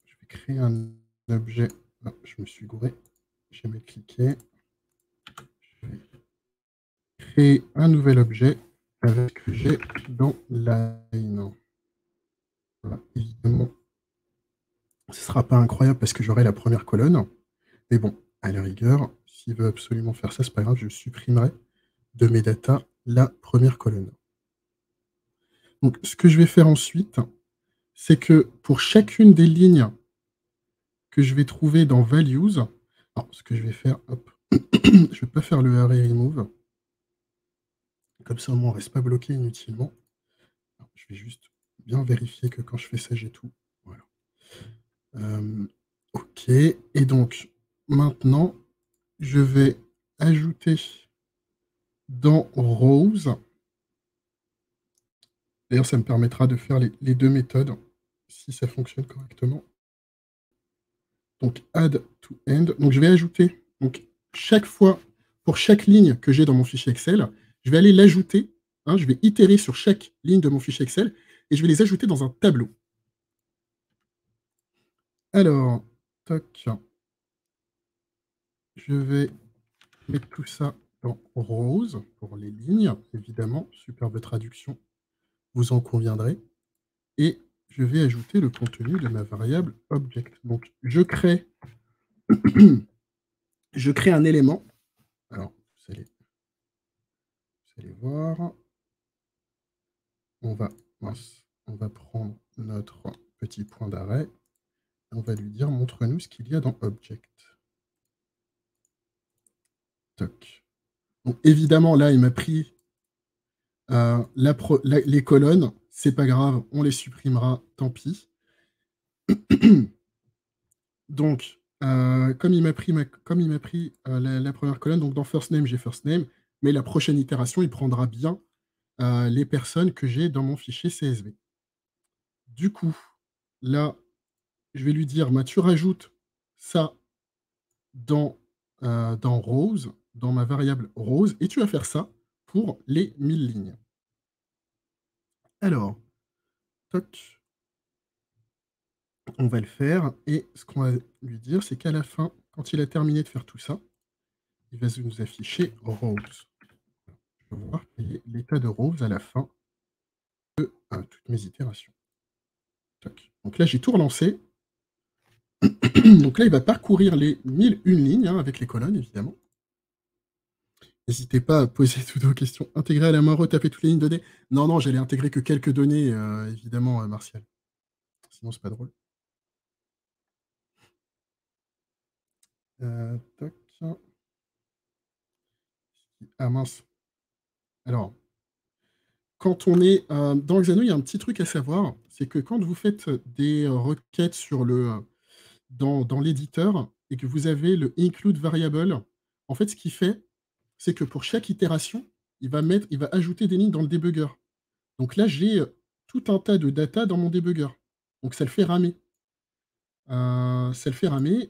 Je vais créer un objet. Ah, je me suis gouré. J'ai jamais cliqué. Je vais créer un nouvel objet avec j'ai dans line. Voilà, évidemment, ce ne sera pas incroyable parce que j'aurai la première colonne. Mais bon, à la rigueur, s'il veut absolument faire ça, c'est pas grave, je supprimerai de mes datas la première colonne. Donc, ce que je vais faire ensuite, c'est que pour chacune des lignes que je vais trouver dans values, alors ce que je vais faire, hop, je ne vais pas faire le array remove. Comme ça, au moins, on ne reste pas bloqué inutilement. Alors, je vais juste bien vérifier que quand je fais ça, j'ai tout. Voilà. OK. Et donc, maintenant, je vais ajouter dans rows. D'ailleurs, ça me permettra de faire les deux méthodes si ça fonctionne correctement. Donc, add to end. Donc, je vais ajouter, donc, chaque fois pour chaque ligne que j'ai dans mon fichier Excel, je vais aller l'ajouter, hein, je vais itérer sur chaque ligne de mon fichier Excel et je vais les ajouter dans un tableau. Alors, toc, je vais mettre tout ça dans rose pour les lignes, évidemment, superbe traduction, vous en conviendrez. Et je vais ajouter le contenu de ma variable object. Donc, je crée un élément. Alors, vous allez voir. On va prendre notre petit point d'arrêt. On va lui dire, montre-nous ce qu'il y a dans object. Toc. Donc, évidemment, là, il m'a pris les colonnes. C'est pas grave, on les supprimera, tant pis. Donc, comme il m'a pris, la première colonne, donc dans first name, j'ai first name, mais la prochaine itération, il prendra bien les personnes que j'ai dans mon fichier CSV. Du coup, là, je vais lui dire, bah, tu rajoutes ça dans rose, dans ma variable rose, et tu vas faire ça pour les 1000 lignes. Alors, toc, on va le faire, et ce qu'on va lui dire, c'est qu'à la fin, quand il a terminé de faire tout ça, il va nous afficher rose. Je vais voir l'état de rose à la fin de toutes mes itérations. Toc. Donc là, j'ai tout relancé. Donc là, il va parcourir les 1001 lignes, hein, avec les colonnes, évidemment. N'hésitez pas à poser toutes vos questions. Intégrer à la main, retaper toutes les lignes de données. Non, non, j'allais intégrer que quelques données, évidemment, Martial. Sinon, c'est pas drôle. Toc. Ah mince. Alors, quand on est dans Xano, il y a un petit truc à savoir, c'est que quand vous faites des requêtes sur dans l'éditeur et que vous avez le include variable, en fait, ce qu'il fait, c'est que pour chaque itération, il va ajouter des lignes dans le débugger. Donc là, j'ai tout un tas de data dans mon débugger. Donc ça le fait ramer.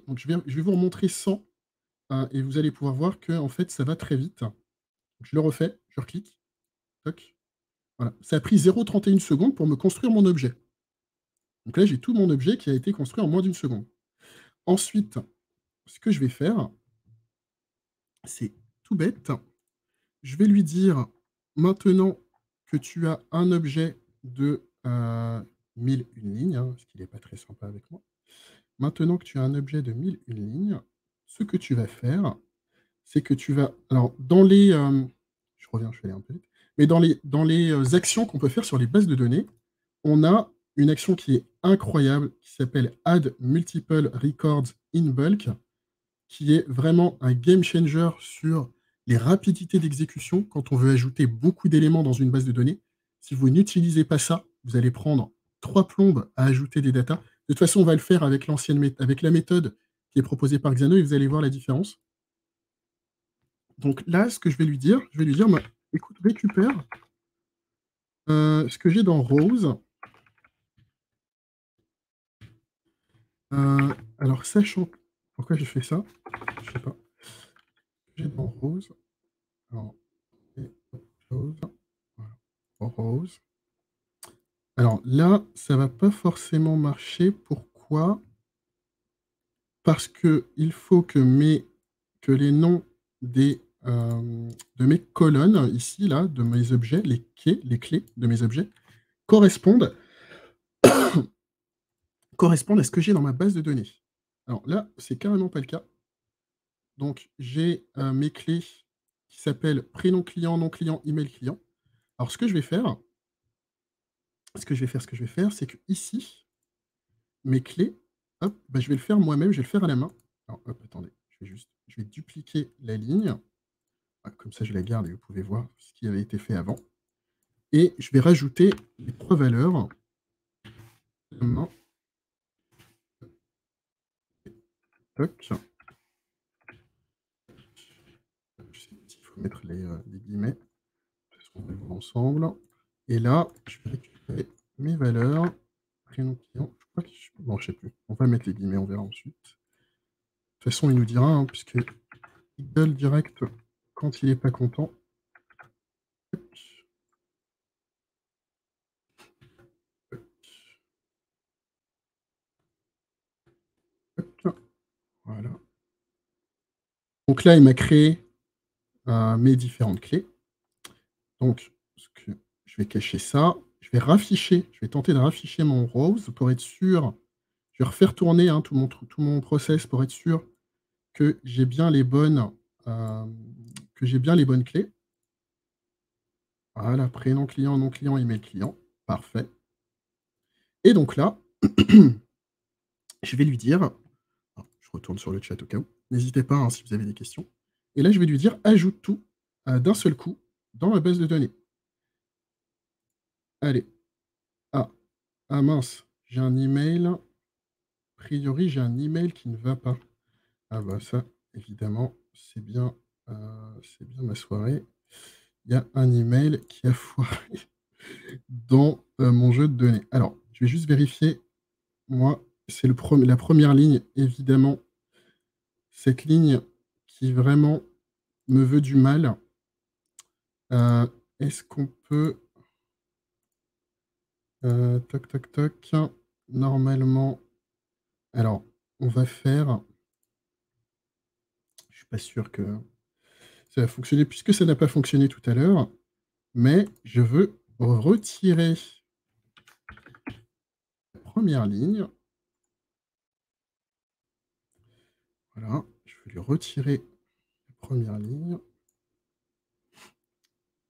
Donc je vais vous remontrer 100 et vous allez pouvoir voir que en fait, ça va très vite. Donc, je le refais, je reclique. Toc. Voilà. Ça a pris 0,31 secondes pour me construire mon objet. Donc là, j'ai tout mon objet qui a été construit en moins d'une seconde. Ensuite, ce que je vais faire, c'est tout bête. Je vais lui dire, maintenant que tu as un objet de 1001 lignes, hein, parce qu'il n'est pas très sympa avec moi. Maintenant que tu as un objet de 1001 lignes, ce que tu vas faire, c'est que tu vas... Alors, dans les... je reviens, je vais aller un peu vite. Mais dans les actions qu'on peut faire sur les bases de données, on a une action qui est incroyable, qui s'appelle Add Multiple Records in Bulk, qui est vraiment un game changer sur les rapidités d'exécution quand on veut ajouter beaucoup d'éléments dans une base de données. Si vous n'utilisez pas ça, vous allez prendre 3 plombes à ajouter des datas. De toute façon, on va le faire avec avec la méthode qui est proposée par Xano et vous allez voir la différence. Donc là, ce que je vais lui dire, bah, écoute, récupère ce que j'ai dans Rose. Alors, sachant... Pourquoi j'ai fait ça? Je sais pas. J'ai dans Rose. Alors, Rose. Voilà. Rose. Alors là, ça va pas forcément marcher. Pourquoi? Parce qu'il faut que les noms de mes colonnes, ici, là, de mes objets, les clés de mes objets, correspondent à ce que j'ai dans ma base de données. Alors là, c'est carrément pas le cas. Donc, j'ai mes clés qui s'appellent prénom client, nom client, email client. Alors, ce que je vais faire, c'est que ici, mes clés, hop, bah, je vais le faire moi-même, je vais le faire à la main. Alors, hop, attendez, je vais dupliquer la ligne. Comme ça, je la garde et vous pouvez voir ce qui avait été fait avant. Et je vais rajouter les 3 valeurs. Toc. Il faut mettre les guillemets. On va le voir ensemble. Et là, je vais récupérer mes valeurs. Prénom client. Je crois que bon, je sais plus. On va mettre les guillemets, on verra ensuite. De toute façon, il nous dira, hein, puisque Google Direct quand il n'est pas content. Voilà. Donc là, il m'a créé mes différentes clés. Donc, je vais cacher ça. Je vais rafficher, je vais tenter de rafficher mon rose pour être sûr. Je vais refaire tourner tout mon process pour être sûr que j'ai bien les bonnes, clés. Voilà, prénom client, nom client, email client. Parfait. Et donc là, je vais lui dire, je retourne sur le chat au cas où. N'hésitez pas si vous avez des questions. Et là, je vais lui dire ajoute tout d'un seul coup dans ma base de données. Allez. Ah mince, j'ai un email. A priori, j'ai un email qui ne va pas. Ah bah ça, évidemment, c'est bien ma soirée. Il y a un email qui a foiré dans mon jeu de données. Alors, je vais juste vérifier. Moi, c'est la première ligne, évidemment. Cette ligne qui vraiment me veut du mal. Est-ce qu'on peut... toc, toc, toc. Normalement... Alors, on va faire... Je suis pas sûr que ça va fonctionner puisque ça n'a pas fonctionné tout à l'heure. Mais je veux retirer la première ligne. Voilà, je vais lui retirer la première ligne.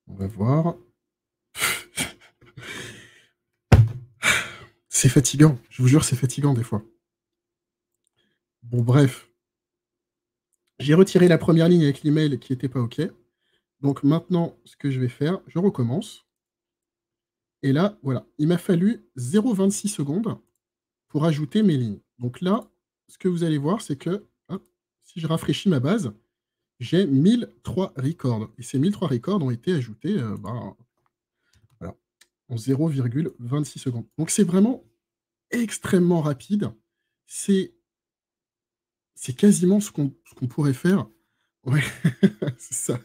On va voir. C'est fatigant, je vous jure, c'est fatigant des fois. Bon, bref. J'ai retiré la première ligne avec l'email qui n'était pas OK. Donc maintenant, ce que je vais faire, je recommence. Et là, voilà, il m'a fallu 0,26 secondes pour ajouter mes lignes. Donc là, ce que vous allez voir, c'est que si je rafraîchis ma base, j'ai 1003 records. Et ces 1003 records ont été ajoutés voilà, en 0,26 secondes. Donc c'est vraiment extrêmement rapide. C'est quasiment ce qu'on pourrait faire. Ouais, c'est ça.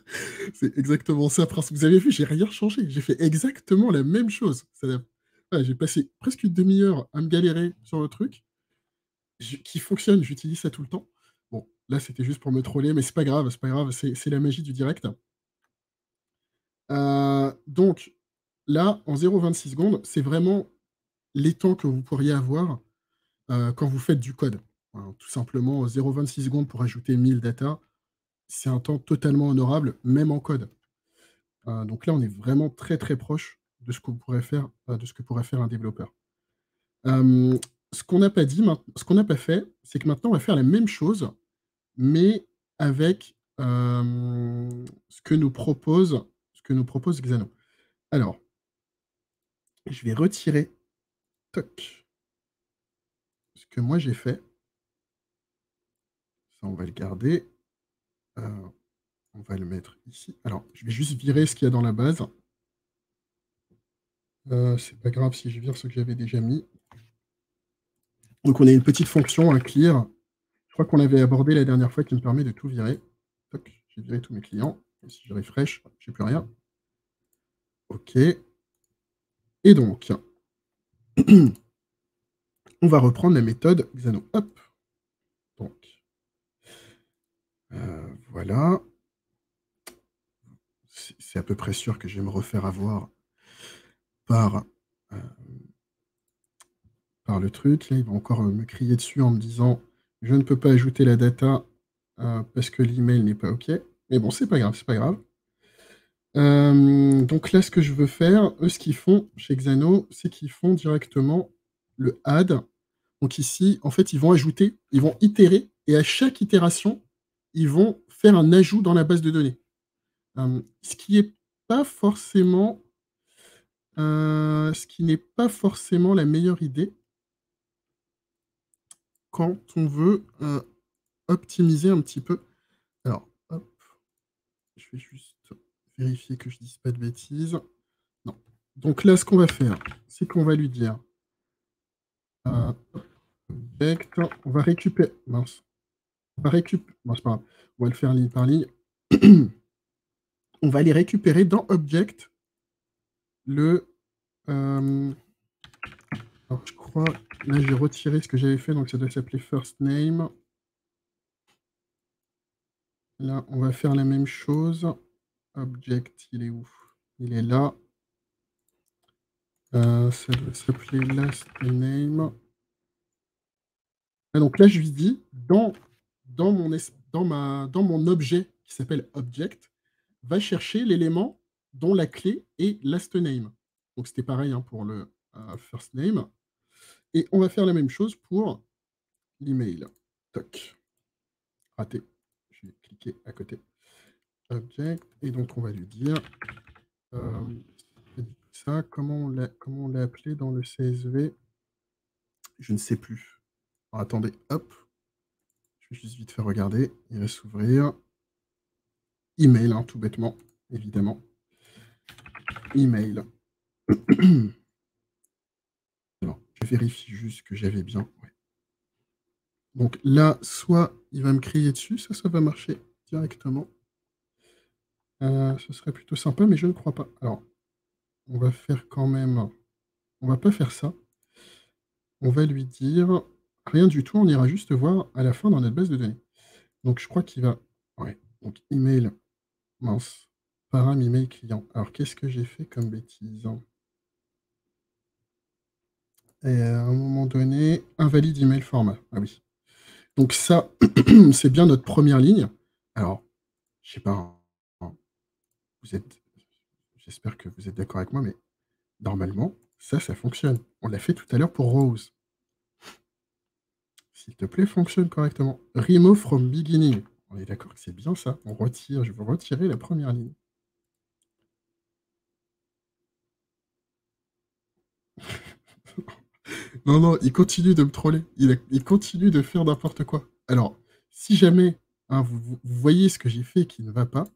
C'est exactement ça. Vous avez vu, j'ai rien changé. J'ai fait exactement la même chose. J'ai passé presque une demi-heure à me galérer sur le truc qui fonctionne. J'utilise ça tout le temps. Bon, là, c'était juste pour me troller, mais c'est pas grave, c'est pas grave. C'est la magie du direct. Donc, là, en 0,26 secondes, c'est vraiment les temps que vous pourriez avoir quand vous faites du code. Voilà, tout simplement, 0,26 secondes pour ajouter 1000 data, c'est un temps totalement honorable, même en code. Donc là, on est vraiment très, très proche de ce qu'on pourrait faire, de ce que pourrait faire un développeur. Ce qu'on n'a pas dit, ce qu'on n'a pas fait, c'est que maintenant, on va faire la même chose, mais avec ce que nous propose Xano. Alors, je vais retirer toc, ce que moi j'ai fait. Ça, on va le garder. On va le mettre ici. Alors, je vais juste virer ce qu'il y a dans la base. C'est pas grave si je vire ce que j'avais déjà mis. Donc, on a une petite fonction, un clear. Je crois qu'on l'avait abordé la dernière fois qui me permet de tout virer. Toc, j'ai viré tous mes clients. Et si je refresh, je n'ai plus rien. OK. Et donc, on va reprendre la méthode Xano. Hop. Donc, voilà. C'est à peu près sûr que je vais me refaire avoir par le truc. Là, il va encore me crier dessus en me disant « Je ne peux pas ajouter la data parce que l'email n'est pas OK. » Mais bon, c'est pas grave, c'est pas grave. Donc là, ce que je veux faire, eux, ce qu'ils font chez Xano, c'est qu'ils font directement le add. Donc ici, en fait, ils vont ajouter, ils vont itérer, et à chaque itération, ils vont faire un ajout dans la base de données. Ce qui n'est pas forcément la meilleure idée quand on veut optimiser un petit peu. Alors, hop, je vais juste vérifier que je ne dise pas de bêtises. Non. Donc là, ce qu'on va faire, c'est qu'on va lui dire on va récupérer. Mince. On va récupérer. Non, c'est pas grave. On va le faire ligne par ligne. on va aller récupérer dans Object le... alors, je crois, là, j'ai retiré ce que j'avais fait, donc ça doit s'appeler first name. Là, on va faire la même chose. Object, il est où? Il est là. Ça doit s'appeler last name. Ah, donc là, je lui dis, dans mon objet qui s'appelle object, va chercher l'élément dont la clé est last name. Donc c'était pareil hein, pour le first name. Et on va faire la même chose pour l'email. Toc. Raté. Je vais cliquer à côté. Object. Et donc on va lui dire ça. Comment on l'a appelé dans le CSV? Je ne sais plus. Alors, attendez, hop. Je vais juste vite faire regarder. Il va s'ouvrir. Email, hein, tout bêtement, évidemment. Email. Alors, je vérifie juste que j'avais bien. Ouais. Donc là, soit il va me crier dessus, ça va marcher directement. Ce serait plutôt sympa, mais je ne crois pas. Alors, on va faire quand même... On va pas faire ça. On va lui dire... Rien du tout, on ira juste voir à la fin dans notre base de données. Donc, je crois qu'il va... Ouais, donc email... Mince. Param email client. Alors, qu'est-ce que j'ai fait comme bêtise? Et à un moment donné, invalide email format. Ah oui. Donc ça, c'est bien notre première ligne. Alors, je sais pas, hein, j'espère que vous êtes d'accord avec moi, mais normalement, ça fonctionne. On l'a fait tout à l'heure pour Rose. S'il te plaît, fonctionne correctement. Remove from beginning. On est d'accord que c'est bien ça. On retire, je vais retirer la première ligne. Non, non, il continue de me troller. Il continue de faire n'importe quoi. Alors, si jamais hein, vous voyez ce que j'ai fait qui ne va pas,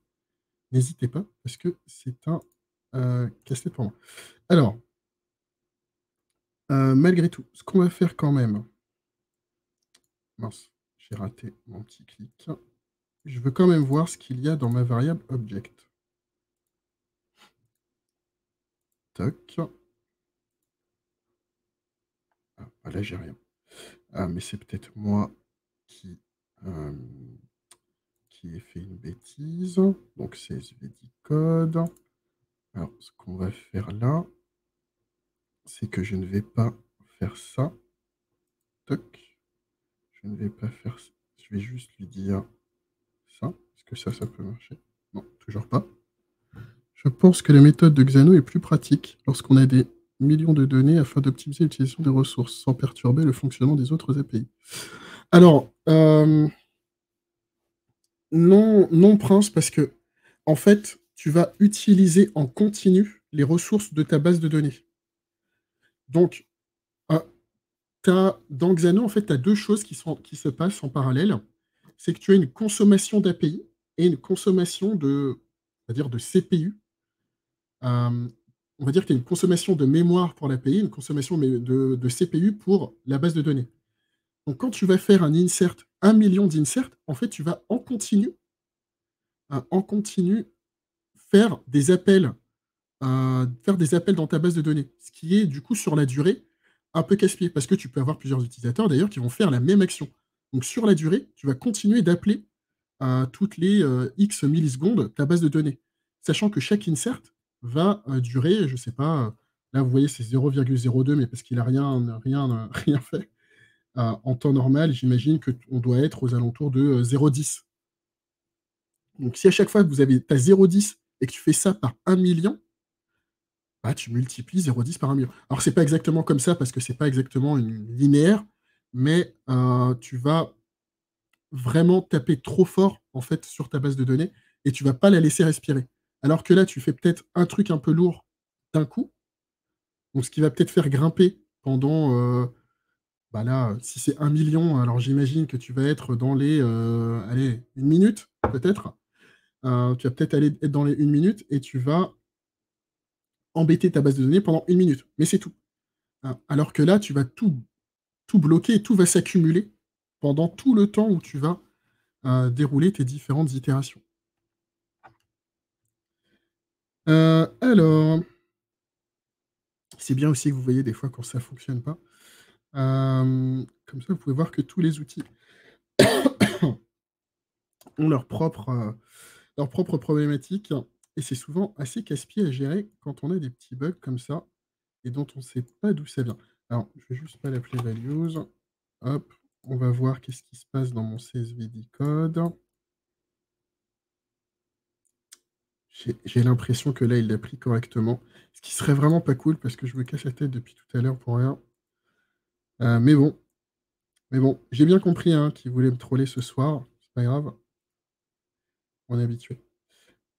n'hésitez pas, parce que c'est un casse-tête pour moi. Alors, malgré tout, ce qu'on va faire quand même... Mince, j'ai raté mon petit clic. Je veux quand même voir ce qu'il y a dans ma variable object. Toc. Ah, là, j'ai rien. Ah, mais c'est peut-être moi qui ai fait une bêtise. Donc, c'est svd code. Alors, ce qu'on va faire là, c'est que je ne vais pas faire ça. Toc. Je ne vais pas faire ça. Je vais juste lui dire ça. Est-ce que ça peut marcher? Non, toujours pas. Je pense que la méthode de Xano est plus pratique lorsqu'on a des millions de données afin d'optimiser l'utilisation des ressources sans perturber le fonctionnement des autres API. Alors, non, non, Prince, parce que, en fait, tu vas utiliser en continu les ressources de ta base de données. Donc, dans Xano, en fait, tu as deux choses qui se passent en parallèle. C'est que tu as une consommation d'API et une consommation c'est-à-dire de CPU. On va dire qu'il y a une consommation de mémoire pour l'API, une consommation de CPU pour la base de données. Donc, quand tu vas faire un insert, 1 million d'inserts, en fait, tu vas en continu faire des appels dans ta base de données, ce qui est du coup sur la durée un peu casse-pied, parce que tu peux avoir plusieurs utilisateurs d'ailleurs qui vont faire la même action. Donc sur la durée, tu vas continuer d'appeler toutes les X millisecondes ta base de données, sachant que chaque insert va durer, je ne sais pas, là vous voyez c'est 0,02, mais parce qu'il n'a rien fait. En temps normal, j'imagine qu'on doit être aux alentours de 0,10. Donc si à chaque fois que tu as 0,10 et que tu fais ça par 1 million, bah, tu multiplies 0,10 par 1 million. Alors, c'est pas exactement comme ça parce que c'est pas exactement une linéaire, mais tu vas vraiment taper trop fort en fait sur ta base de données et tu vas pas la laisser respirer. Alors que là, tu fais peut-être un truc un peu lourd d'un coup, donc ce qui va peut-être faire grimper pendant, bah là, si c'est 1 million, alors j'imagine que tu vas être dans les, allez, 1 minute peut-être. Tu vas peut-être être dans les 1 minute et tu vas embêter ta base de données pendant 1 minute, mais c'est tout. Alors que là, tu vas tout bloquer, tout va s'accumuler pendant tout le temps où tu vas dérouler tes différentes itérations. Alors, c'est bien aussi que vous voyez des fois quand ça fonctionne pas. Comme ça, vous pouvez voir que tous les outils ont leur propre problématique et c'est souvent assez casse-pied à gérer quand on a des petits bugs comme ça et dont on ne sait pas d'où ça vient. Alors, je vais juste pas l'appeler values. Hop, on va voir qu'est-ce qui se passe dans mon CSV decode. J'ai l'impression que là, il l'a pris correctement, ce qui serait vraiment pas cool parce que je me casse la tête depuis tout à l'heure pour rien. Mais bon, j'ai bien compris, hein, qu'il voulait me troller ce soir, c'est pas grave, on est habitué.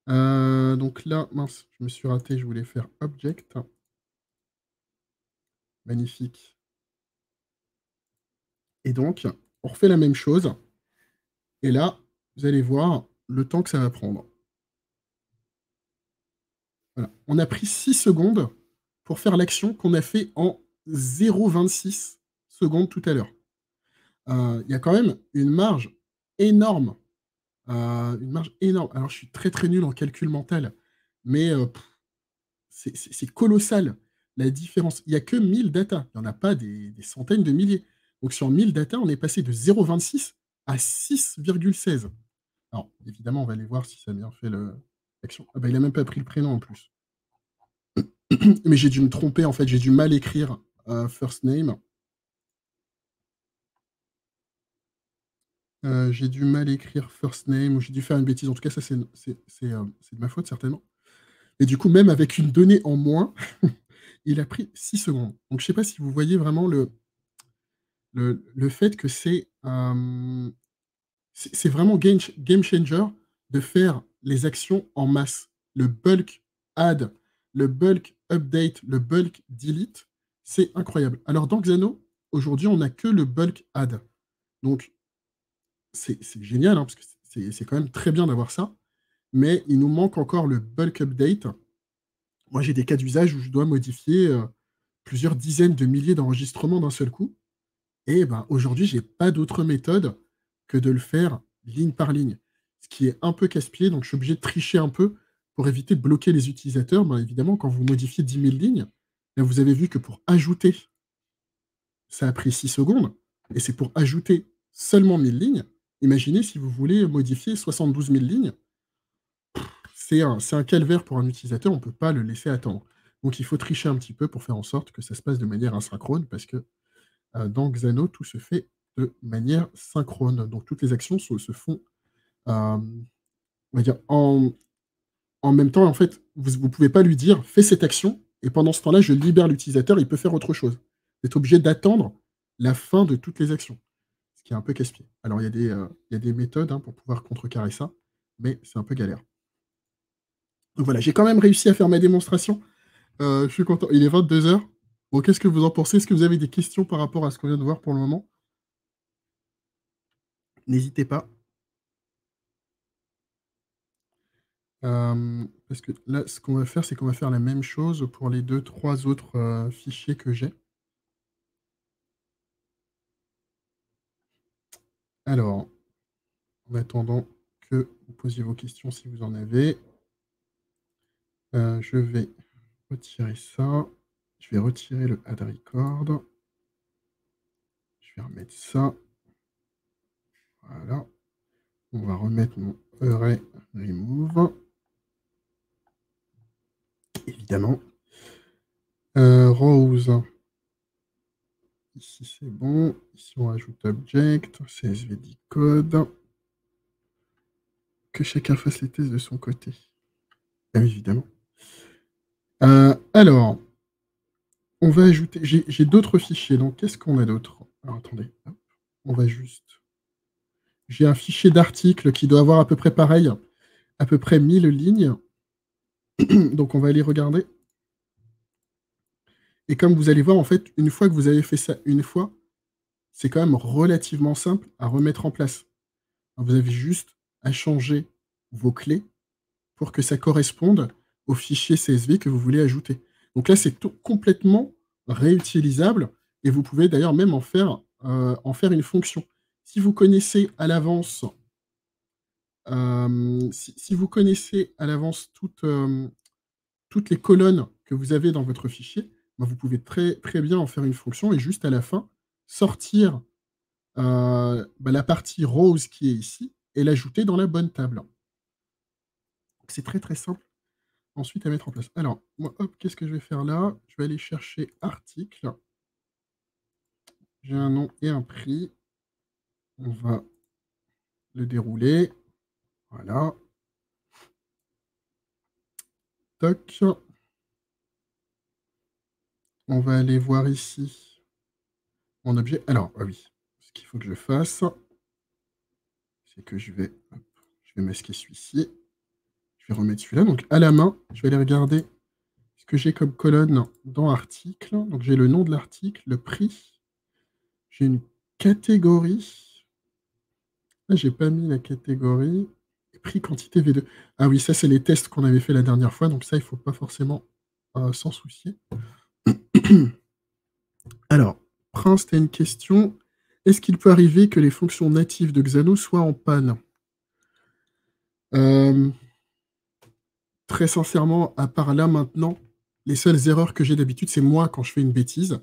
Donc là, mince, je me suis raté, je voulais faire object. Magnifique. Et donc, on refait la même chose. Et là, vous allez voir le temps que ça va prendre. Voilà. On a pris 6 secondes pour faire l'action qu'on a fait en 0,26 secondes tout à l'heure. Il y a quand même une marge énorme. Une marge énorme. Alors, je suis très très nul en calcul mental, mais c'est colossal la différence. Il n'y a que 1000 data. Il n'y en a pas des centaines de milliers. Donc, sur 1000 data, on est passé de 0,26 à 6,16. Alors, évidemment, on va aller voir si ça a bien fait l'action. Ah bah, il n'a même pas pris le prénom en plus. Mais j'ai dû me tromper, en fait. J'ai dû mal écrire first name. J'ai dû mal écrire first name ou j'ai dû faire une bêtise. En tout cas, ça, c'est de ma faute, certainement. Et du coup, même avec une donnée en moins, il a pris 6 secondes. Donc, je ne sais pas si vous voyez vraiment le fait que c'est vraiment game changer de faire les actions en masse. Le bulk add, le bulk update, le bulk delete, c'est incroyable. Alors, dans Xano, aujourd'hui, on n'a que le bulk add. Donc, c'est génial, hein, parce que c'est quand même très bien d'avoir ça. Mais il nous manque encore le bulk update. Moi, j'ai des cas d'usage où je dois modifier plusieurs dizaines de milliers d'enregistrements d'un seul coup. Et ben, aujourd'hui, j'ai pas d'autre méthode que de le faire ligne par ligne, ce qui est un peu casse-pied, donc je suis obligé de tricher un peu pour éviter de bloquer les utilisateurs. Ben, évidemment, quand vous modifiez 10 000 lignes, là, vous avez vu que pour ajouter, ça a pris 6 secondes, et c'est pour ajouter seulement 1000 lignes. Imaginez si vous voulez modifier 72 000 lignes, c'est un calvaire pour un utilisateur, on ne peut pas le laisser attendre. Donc il faut tricher un petit peu pour faire en sorte que ça se passe de manière asynchrone, parce que dans Xano, tout se fait de manière synchrone. Donc toutes les actions se font, on va dire, en même temps. En fait, vous ne pouvez pas lui dire fais cette action, et pendant ce temps-là, je libère l'utilisateur, il peut faire autre chose. Vous êtes obligé d'attendre la fin de toutes les actions, ce qui est un peu casse-pied. Alors, il y a des méthodes, hein, pour pouvoir contrecarrer ça, mais c'est un peu galère. Donc voilà, j'ai quand même réussi à faire ma démonstration. Je suis content. Il est 22h. Bon, qu'est-ce que vous en pensez? Est-ce que vous avez des questions par rapport à ce qu'on vient de voir pour le moment? N'hésitez pas. Parce que là, ce qu'on va faire, c'est qu'on va faire la même chose pour les 2-3 autres fichiers que j'ai. Alors, en attendant que vous posiez vos questions si vous en avez, je vais retirer ça. Je vais retirer le add record. Je vais remettre ça. Voilà. On va remettre mon array remove. Évidemment. Rows. Ici, c'est bon. Ici, on ajoute object, CSV decode. Que chacun fasse les tests de son côté. Bien évidemment. Alors, on va ajouter. J'ai d'autres fichiers, donc qu'est-ce qu'on a d'autre? Alors, attendez. Hop, on va juste. J'ai un fichier d'article qui doit avoir à peu près pareil, à peu près 1000 lignes. Donc, on va aller regarder. Et comme vous allez voir, en fait, une fois que vous avez fait ça une fois, c'est quand même relativement simple à remettre en place. Vous avez juste à changer vos clés pour que ça corresponde au fichier CSV que vous voulez ajouter. Donc là, c'est complètement réutilisable et vous pouvez d'ailleurs même en faire une fonction. Si vous connaissez à l'avance, si vous connaissez à l'avance toutes les colonnes que vous avez dans votre fichier, bah, vous pouvez très, très bien en faire une fonction et juste à la fin, sortir bah, la partie rose qui est ici et l'ajouter dans la bonne table. C'est très, très simple ensuite à mettre en place. Alors, moi, hop, qu'est-ce que je vais faire là? Je vais aller chercher article. J'ai un nom et un prix. On va le dérouler. Voilà. Toc. On va aller voir ici mon objet. Alors, ah oui, ce qu'il faut que je fasse, c'est que je vais masquer celui-ci. Je vais remettre celui-là. Donc, à la main, je vais aller regarder ce que j'ai comme colonne dans article. Donc, j'ai le nom de l'article, le prix. J'ai une catégorie. Là, j'ai pas mis la catégorie. Prix quantité V2. Ah oui, ça, c'est les tests qu'on avait fait la dernière fois. Donc, ça, il ne faut pas forcément s'en soucier. Alors, Prince, tu as une question. Est-ce qu'il peut arriver que les fonctions natives de Xano soient en panne? Très sincèrement, à part là maintenant, les seules erreurs que j'ai d'habitude, c'est moi quand je fais une bêtise.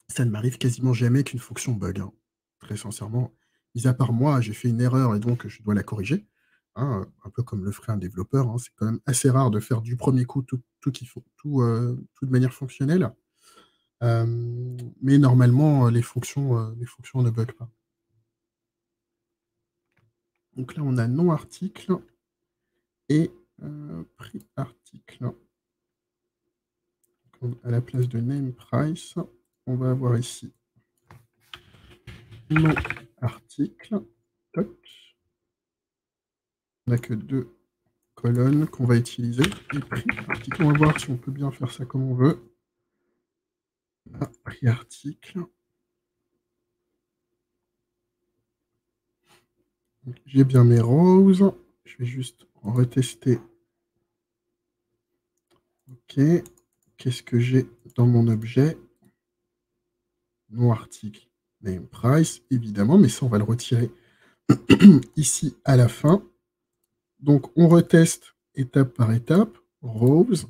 Ça ne m'arrive quasiment jamais qu'une fonction bug, hein. Très sincèrement, mis à part moi, j'ai fait une erreur et donc je dois la corriger, hein, un peu comme le ferait un développeur, hein. C'est quand même assez rare de faire du premier coup tout qu'il faut, tout de manière fonctionnelle. Mais normalement, les fonctions ne bug pas. Donc là, on a nom article et prix article. Donc, à la place de name price, on va avoir ici nom article. Toc. On n'a que 2 colonnes qu'on va utiliser. Et prix article. On va voir si on peut bien faire ça comme on veut. Ah, prix article. J'ai bien mes roses. Je vais juste retester. OK. Qu'est-ce que j'ai dans mon objet? Nom article, name price, évidemment, mais ça, on va le retirer ici à la fin. Donc, on reteste étape par étape. Rose.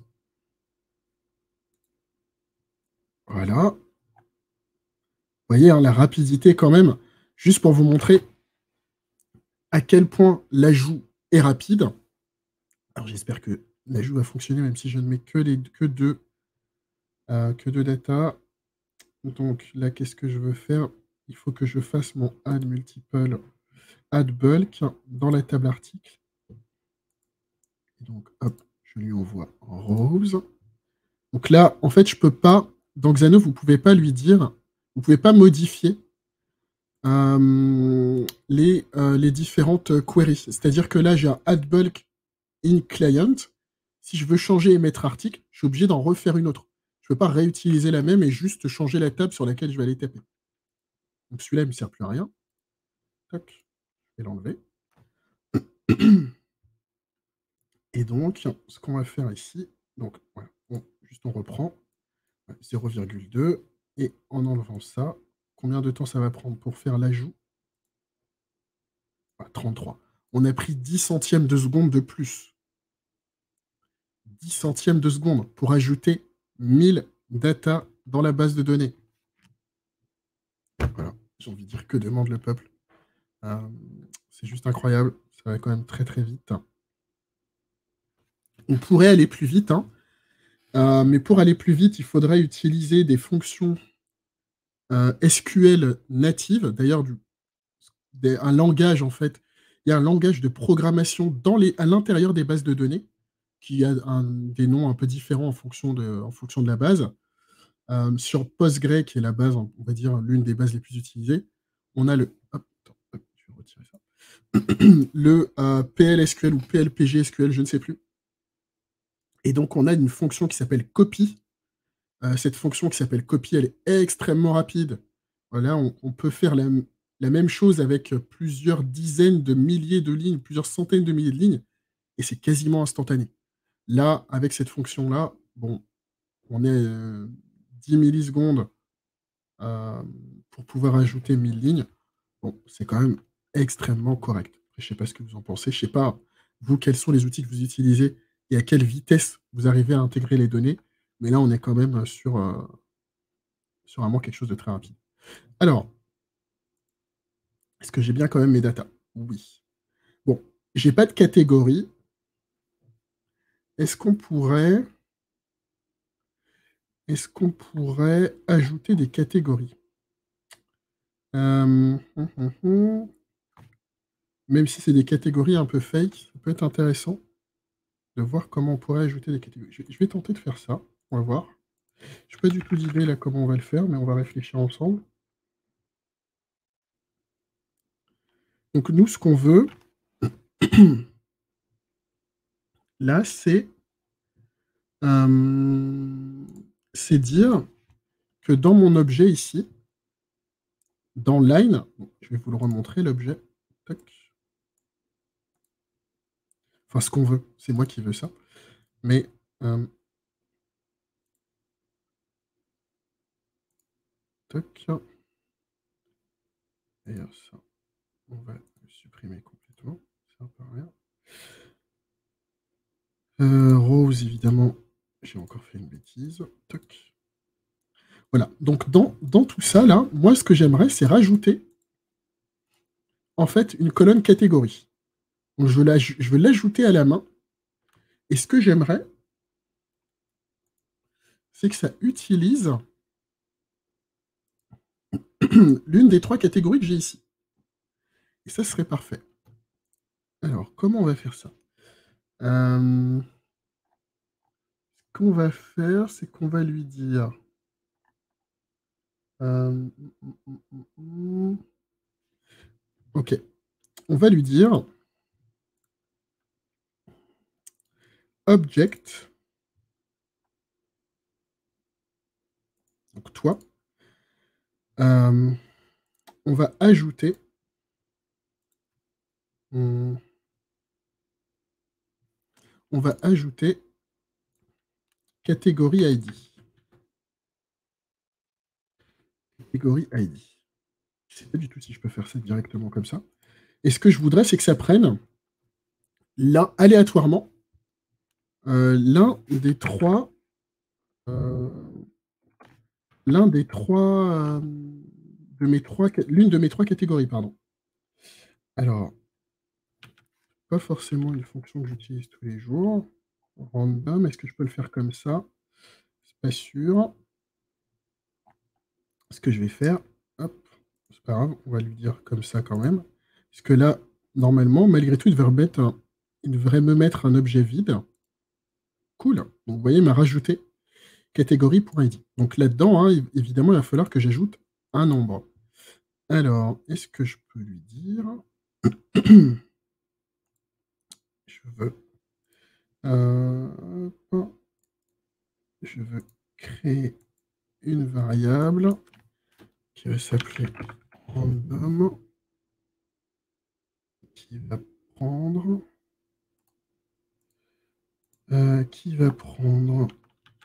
Voilà. Vous voyez, hein, la rapidité quand même, juste pour vous montrer à quel point l'ajout est rapide. Alors, j'espère que l'ajout va fonctionner, même si je ne mets que deux data. Donc là, qu'est-ce que je veux faire? Il faut que je fasse mon add multiple, add bulk dans la table article. Et donc, hop, je lui envoie en rose. Donc là, en fait, je peux pas, dans Xano, vous ne pouvez pas lui dire, vous ne pouvez pas modifier les différentes queries. C'est-à-dire que là, j'ai un add bulk in client. Si je veux changer et mettre article, je suis obligé d'en refaire une autre. Je ne peux pas réutiliser la même et juste changer la table sur laquelle je vais aller taper. Donc celui-là, il ne me sert plus à rien. Tac, je vais l'enlever. Et donc, ce qu'on va faire ici, donc voilà, juste on reprend 0,2 et en enlevant ça, combien de temps ça va prendre pour faire l'ajout? 33. On a pris 10 centièmes de seconde de plus. 10 centièmes de seconde pour ajouter 1000 data dans la base de données. Voilà, j'ai envie de dire que demande le peuple. C'est juste incroyable, ça va quand même très très vite. On pourrait aller plus vite, hein, mais pour aller plus vite, il faudrait utiliser des fonctions SQL natives. D'ailleurs, un langage, en fait, il y a un langage de programmation à l'intérieur des bases de données qui a des noms un peu différents en fonction de la base. Sur Postgre, qui est la base, on va dire, l'une des bases les plus utilisées, on a le... Hop, attends, hop, je vais retirer ça. Le PLSQL ou PLPGSQL, je ne sais plus. Et donc, on a une fonction qui s'appelle copy. Cette fonction qui s'appelle copy, elle est extrêmement rapide. Voilà, on peut faire la même chose avec plusieurs dizaines de milliers de lignes, plusieurs centaines de milliers de lignes, et c'est quasiment instantané. Là, avec cette fonction-là, bon, on est 10 millisecondes pour pouvoir ajouter 1000 lignes. Bon, c'est quand même extrêmement correct. Je ne sais pas ce que vous en pensez. Je ne sais pas vous, quels sont les outils que vous utilisez et à quelle vitesse vous arrivez à intégrer les données. Mais là, on est quand même sur vraiment quelque chose de très rapide. Alors, est-ce que j'ai bien quand même mes datas? Oui. Bon, j'ai pas de catégorie. Est-ce qu'on pourrait ajouter des catégories? Même si c'est des catégories un peu fake, ça peut être intéressant de voir comment on pourrait ajouter des catégories. Je vais tenter de faire ça. On va voir. Je n'ai pas du tout d'idée là comment on va le faire, mais on va réfléchir ensemble. Donc nous, ce qu'on veut, là, c'est dire que dans mon objet ici, dans line, je vais vous le remontrer, l'objet. Enfin, ce qu'on veut, c'est moi qui veux ça. Mais d'ailleurs, ça, on va le supprimer complètement. Ça ne sert à rien. Rose, évidemment, j'ai encore fait une bêtise. Toc. Voilà. Donc, dans tout ça, là, moi, ce que j'aimerais, c'est rajouter, en fait, une colonne catégorie. Donc, je veux l'ajouter à la main. Et ce que j'aimerais, c'est que ça utilise l'une des 3 catégories que j'ai ici. Et ça serait parfait. Alors, comment on va faire ça? Ce qu'on va faire, c'est qu'on va lui dire... Ok. On va lui dire object, donc toi, on va ajouter catégorie ID. Catégorie ID. Je ne sais pas du tout si je peux faire ça directement comme ça. Et ce que je voudrais, c'est que ça prenne là, aléatoirement, l'un des trois l'une de mes trois catégories, pardon. Alors, pas forcément une fonction que j'utilise tous les jours. Random, est-ce que je peux le faire comme ça? C'est pas sûr. Ce que je vais faire, hop, c'est pas grave, on va lui dire comme ça quand même. Parce que là, normalement, malgré tout, il devrait me mettre un objet vide. Cool. Donc, vous voyez, il m'a rajouté catégorie pour ID. Donc là-dedans, hein, évidemment, il va falloir que j'ajoute un nombre. Alors, est-ce que je peux lui dire je veux créer une variable qui va s'appeler random, qui va prendre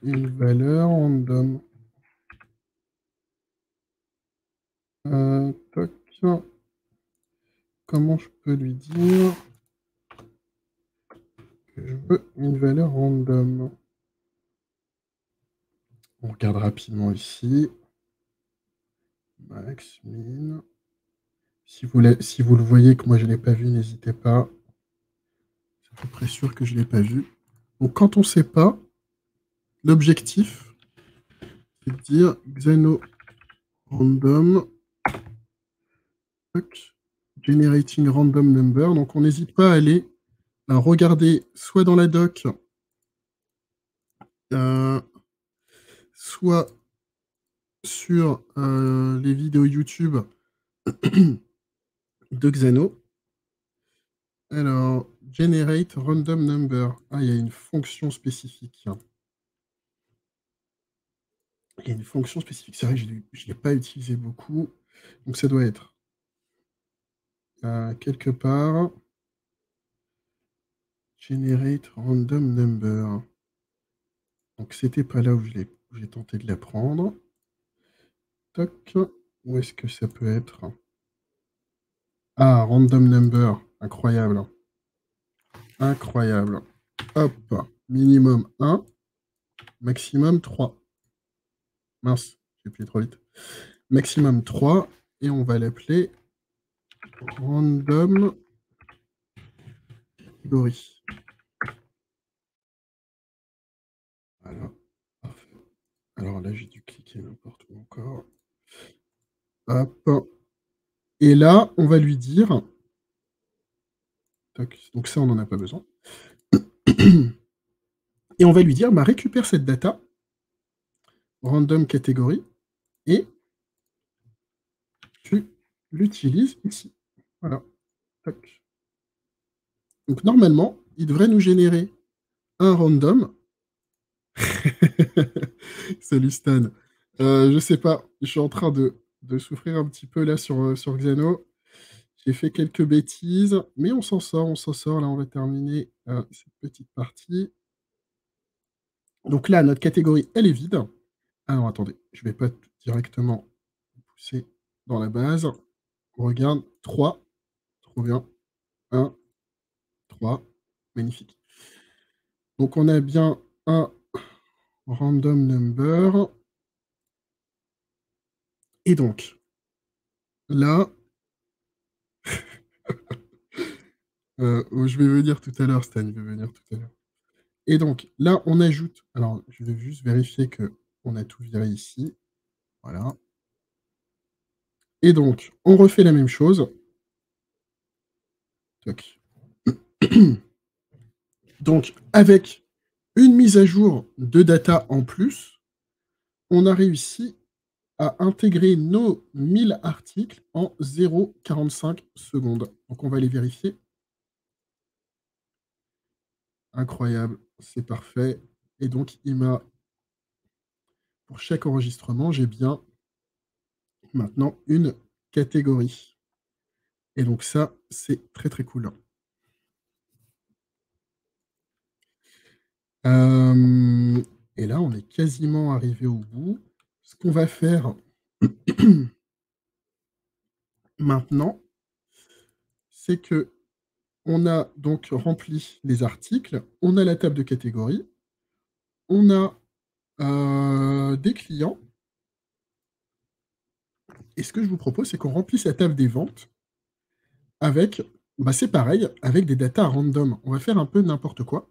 une valeur random. Comment je peux lui dire que je veux une valeur random? On regarde rapidement ici. Max, min. Si vous le voyez que moi je ne l'ai pas vu, n'hésitez pas. C'est à peu près sûr que je ne l'ai pas vu. Donc quand on ne sait pas, l'objectif, c'est de dire Xano random generating random number. Donc on n'hésite pas à aller regarder soit dans la doc, soit sur les vidéos YouTube de Xano. Alors, generate random number. Ah, il y a une fonction spécifique. Il y a une fonction spécifique. C'est vrai que je ne l'ai pas utilisé beaucoup. Donc, ça doit être quelque part generate random number. Donc, c'était pas là où j'ai tenté de la prendre. Toc. Où est-ce que ça peut être? Ah, random number. Incroyable. Incroyable. Hop, minimum 1, maximum 3. Mince, j'ai appuyé trop vite. Maximum 3 et on va l'appeler random category. Voilà, parfait. Alors là, j'ai dû cliquer n'importe où encore. Hop. Et là, on va lui dire, toc, donc ça, on n'en a pas besoin. Et on va lui dire, bah, récupère cette data, random category, et tu l'utilises ici. Voilà. Toc. Donc normalement, il devrait nous générer un random. Salut Stan. Je sais pas, je suis en train de souffrir un petit peu là sur Xeno. J'ai fait quelques bêtises, mais on s'en sort, on s'en sort. Là, on va terminer cette petite partie. Donc là, notre catégorie, elle est vide. Ah non, attendez, je vais pas directement pousser dans la base. On regarde 3, trop bien. 1, 3, magnifique. Donc on a bien un random number. Et donc, là, je vais venir tout à l'heure, Stan, je vais venir tout à l'heure. Et donc, là, on ajoute, alors je vais juste vérifier qu'on a tout viré ici. Voilà. Et donc, on refait la même chose. Toc. Donc, avec une mise à jour de data en plus, on a réussi à intégrer nos 1000 articles en 0,45 secondes. Donc, on va les vérifier. Incroyable, c'est parfait. Et donc, pour chaque enregistrement, j'ai bien maintenant une catégorie. Et donc ça, c'est très très cool. Et là, on est quasiment arrivé au bout. Ce qu'on va faire maintenant, c'est que on a donc rempli les articles, on a la table de catégorie, on a des clients. Et ce que je vous propose, c'est qu'on remplisse la table des ventes avec, bah, c'est pareil, avec des datas random. On va faire un peu n'importe quoi.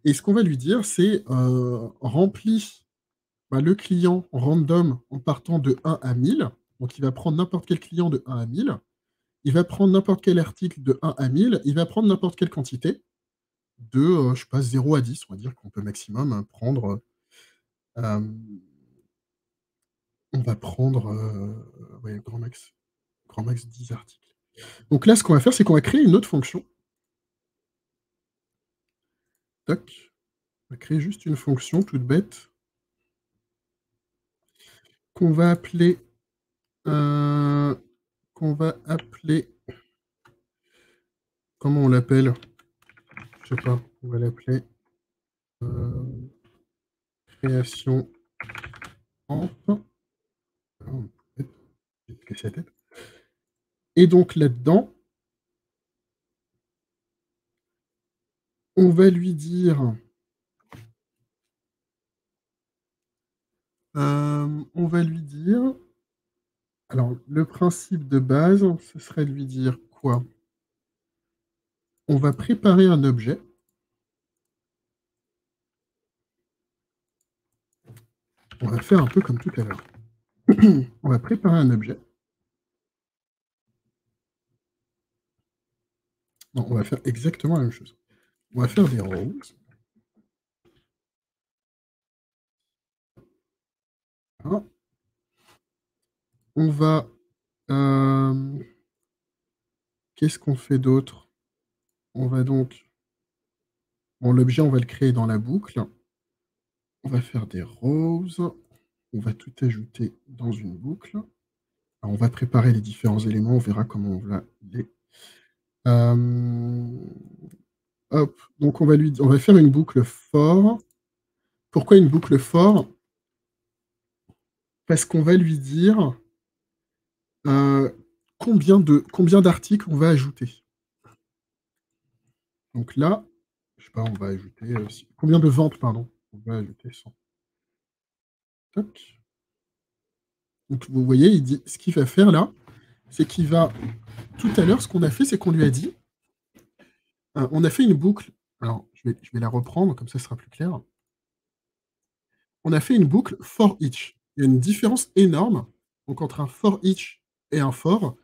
Et ce qu'on va lui dire, c'est remplis bah, le client random en partant de 1 à 1000. Donc, il va prendre n'importe quel client de 1 à 1000. Il va prendre n'importe quel article de 1 à 1000. Il va prendre n'importe quelle quantité de, je sais pas, 0 à 10. On va dire qu'on peut maximum prendre. euh, on va prendre ouais, grand max 10 articles. Donc là, ce qu'on va faire, c'est qu'on va créer une autre fonction. Toc. On va créer juste une fonction toute bête qu'on va appeler. Qu'on va appeler. Comment on l'appelle? Je sais pas. On va l'appeler création amp. Et donc là-dedans, on va lui dire. On va lui dire. Alors, le principe de base, ce serait de lui dire quoi? On va préparer un objet. On va faire un peu comme tout à l'heure. On va préparer un objet. Non, on va faire exactement la même chose. On va faire des rows. Voilà. On va... qu'est-ce qu'on fait d'autre? On va donc... Bon, l'objet, on va le créer dans la boucle. On va faire des rows. On va tout ajouter dans une boucle. Alors, on va préparer les différents éléments. On verra comment on va les... hop. Donc, on va faire une boucle for. Pourquoi une boucle for? Parce qu'on va lui dire combien d'articles on va ajouter. Donc là, je sais pas, on va ajouter, si combien de ventes, pardon? On va ajouter 100. Tac. Donc vous voyez, il dit ce qu'il va faire là, c'est qu'il va tout à l'heure, ce qu'on a fait, c'est qu'on lui a dit, on a fait une boucle. Alors je vais la reprendre, comme ça ce sera plus clair. On a fait une boucle for each. Il y a une différence énorme, donc entre un for each et un for.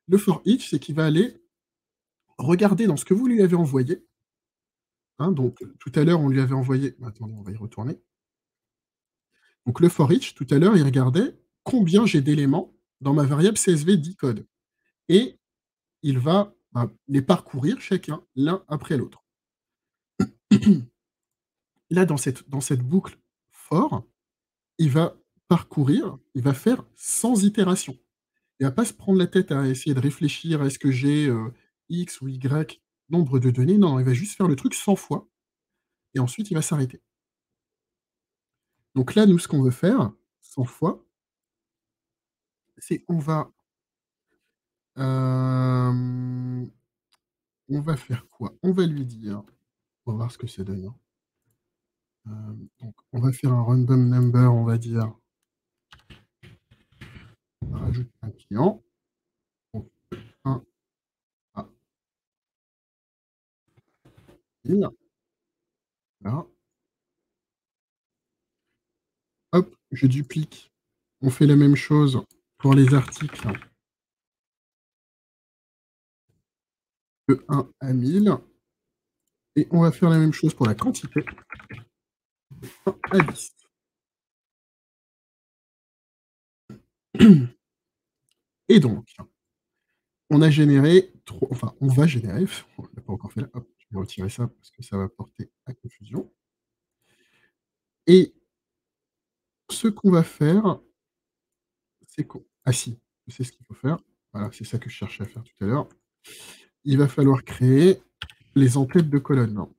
Le for each, c'est qu'il va aller regarder dans ce que vous lui avez envoyé, hein, donc tout à l'heure, on lui avait envoyé attendez, on va y retourner. Donc le for each, tout à l'heure, il regardait combien j'ai d'éléments dans ma variable CSV decode et il va, bah, les parcourir chacun, l'un après l'autre. Là, dans cette boucle for, il va parcourir, il va faire sans itération. Il va pas se prendre la tête à essayer de réfléchir: «Est-ce que j'ai, X ou Y nombre de données?» Non, il va juste faire le truc 100 fois et ensuite il va s'arrêter. Donc là, nous, ce qu'on veut faire, 100 fois, c'est hem, on va faire quoi? On va lui dire on va voir ce que ça donne, hein. Donc on va faire un random number, on va dire, on va rajouter un client, donc 1 à 1000, voilà. Hop, je duplique. On fait la même chose pour les articles de 1 à 1000 et on va faire la même chose pour la quantité, 1 à 10. Et donc, on a généré enfin, on va générer, on l'a pas encore fait là, hop, je vais retirer ça parce que ça va porter à confusion et ce qu'on va faire, c'est qu'on ah si, je sais ce qu'il faut faire. Voilà, c'est ça que je cherchais à faire tout à l'heure. Il va falloir créer les en-têtes de colonne. Donc,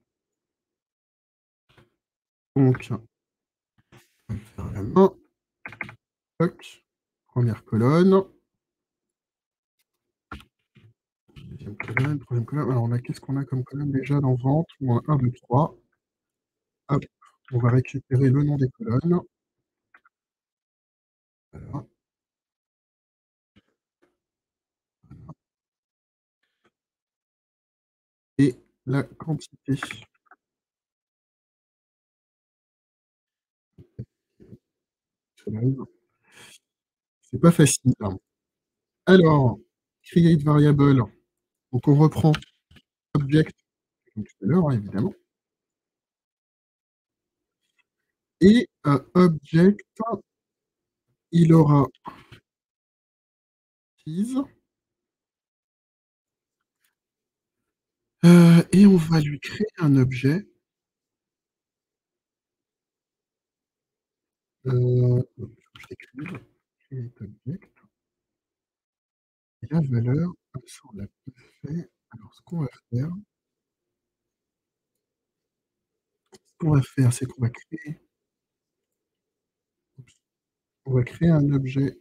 on va le faire à la main. Toc, 1re colonne, 2e colonne, 3e colonne. Alors on a qu'est-ce qu'on a comme colonne déjà dans vente? On a 1, 2, 3. Hop, on va récupérer le nom des colonnes. Voilà, et la quantité. C'est pas facile, hein. Alors, create variable, donc on reprend object comme tout à l'heure, hein, évidemment et object, il aura keys, et on va lui créer un objet, faut que je l'écrive, create object et la valeur, ça on l'a pas fait. Alors ce qu'on va faire, c'est qu'on va créer oups, on va créer un objet,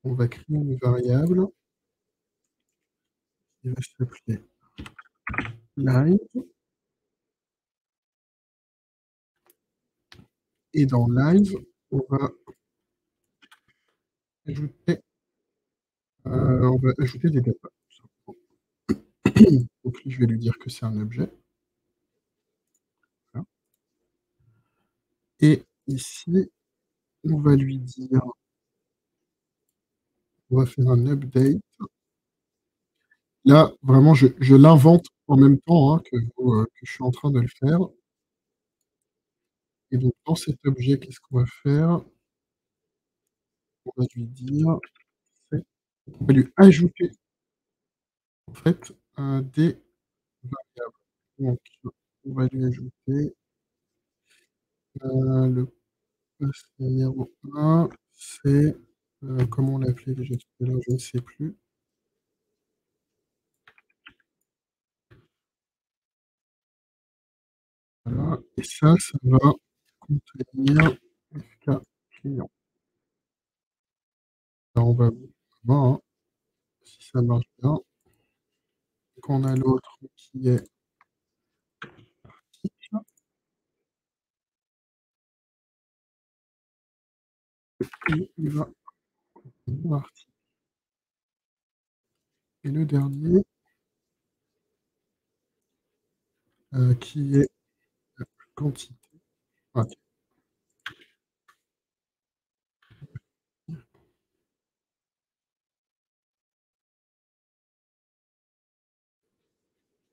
on va créer une variable qui va s'appeler live et dans live, on va ajouter, des datas, tout simplement. Donc lui, je vais lui dire que c'est un objet, voilà et ici, on va lui dire on va faire un update. Là, vraiment, je l'invente en même temps, hein, que je suis en train de le faire et donc dans cet objet, qu'est-ce qu'on va faire? On va lui dire c'est on va lui ajouter, en fait, des variables. Donc on va lui ajouter, le poste numéro 1, c'est, comment on l'appelait déjà tout à l'heure? Je ne sais plus. Voilà et ça va contenir FK client. Alors on va voir, hein, si ça marche bien. Donc on a l'autre qui est et il va voir et le dernier, qui est la quantité. OK.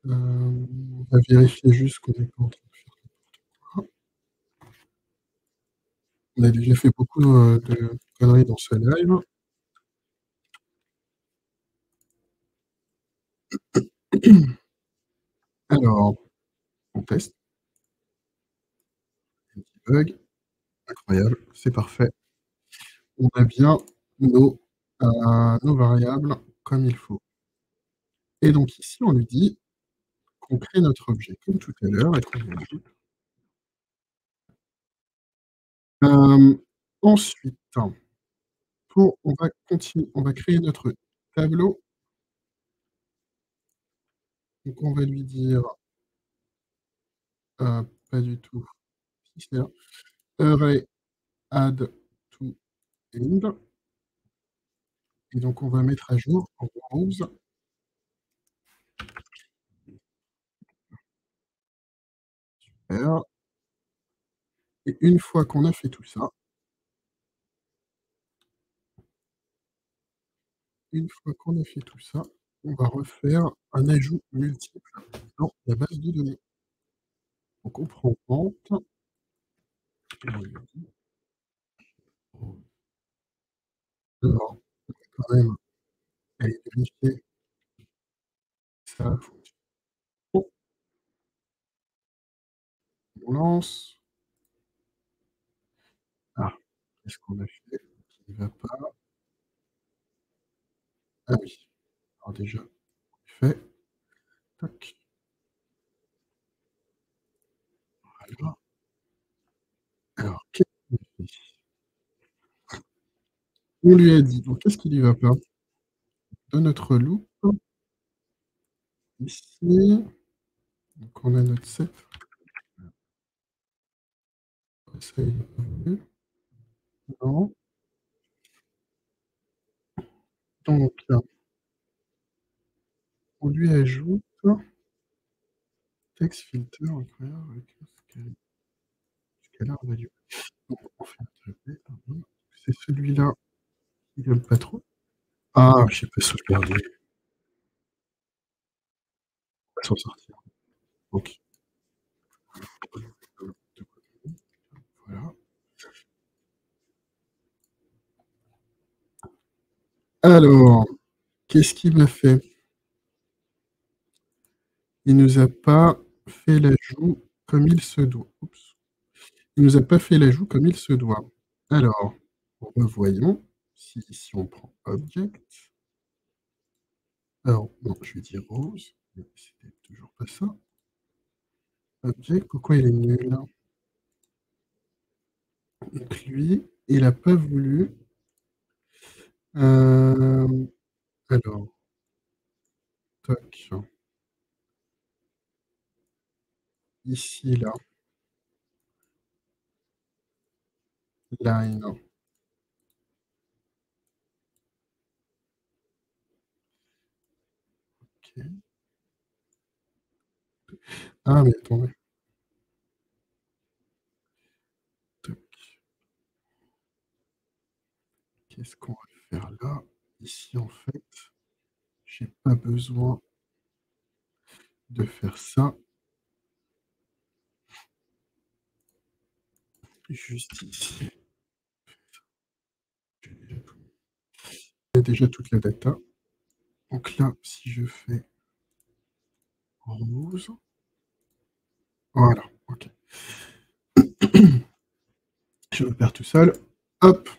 On va vérifier juste qu'on n'est pas en train de faire on a déjà fait beaucoup, de conneries dans ce live. Alors, on teste, un petit bug, incroyable, c'est parfait. On a bien nos, nos variables comme il faut et donc ici, on lui dit qu'on crée notre objet comme tout à l'heure et qu'on lui ajoute. Ensuite, on va créer notre tableau, donc on va lui dire, pas du tout, si c'est là, array add to end et donc on va mettre à jour rows, super et une fois qu'on a fait tout ça, on va refaire un ajout multiple dans la base de données. Donc on prend Ant et on lui dit alors, on va quand même aller vérifier que ça fonctionne. On lance. Ah, qu'est-ce qu'on a fait qui ne va pas? Ah oui, alors déjà, fait, tac, voilà. Alors, qu'est-ce qu'on a fait? On lui a dit, donc qu'est-ce qui lui va pas? Dans notre loop, ici, donc on a notre set, ça il va pas voulu, non. Donc là, on lui ajoute text filter, incroyable, avec scalar value. Donc on fait un truc, c'est celui-là qui vient pas trop. Ah, j'ai pas sauvegardé, on va s'en sortir. Donc, voilà. Alors, qu'est-ce qu'il m'a fait? Il nous a pas fait l'ajout comme il se doit. Oups. Il nous a pas fait l'ajout comme il se doit. Alors, revoyons si on prend object. Alors, non, je vais dire rose, mais c'était toujours pas ça. Object, pourquoi il est nul? Donc lui, il a pas voulu. Alors, toc. Ici, là. Line. Ok. Ah, mais attendez. Toc. Qu'est-ce qu'on va faire là? Ici, en fait, j'ai pas besoin de faire ça. Juste ici. Il y a déjà toute la data. Donc là, si je fais rose, voilà, ok. Je repère tout seul. Hop,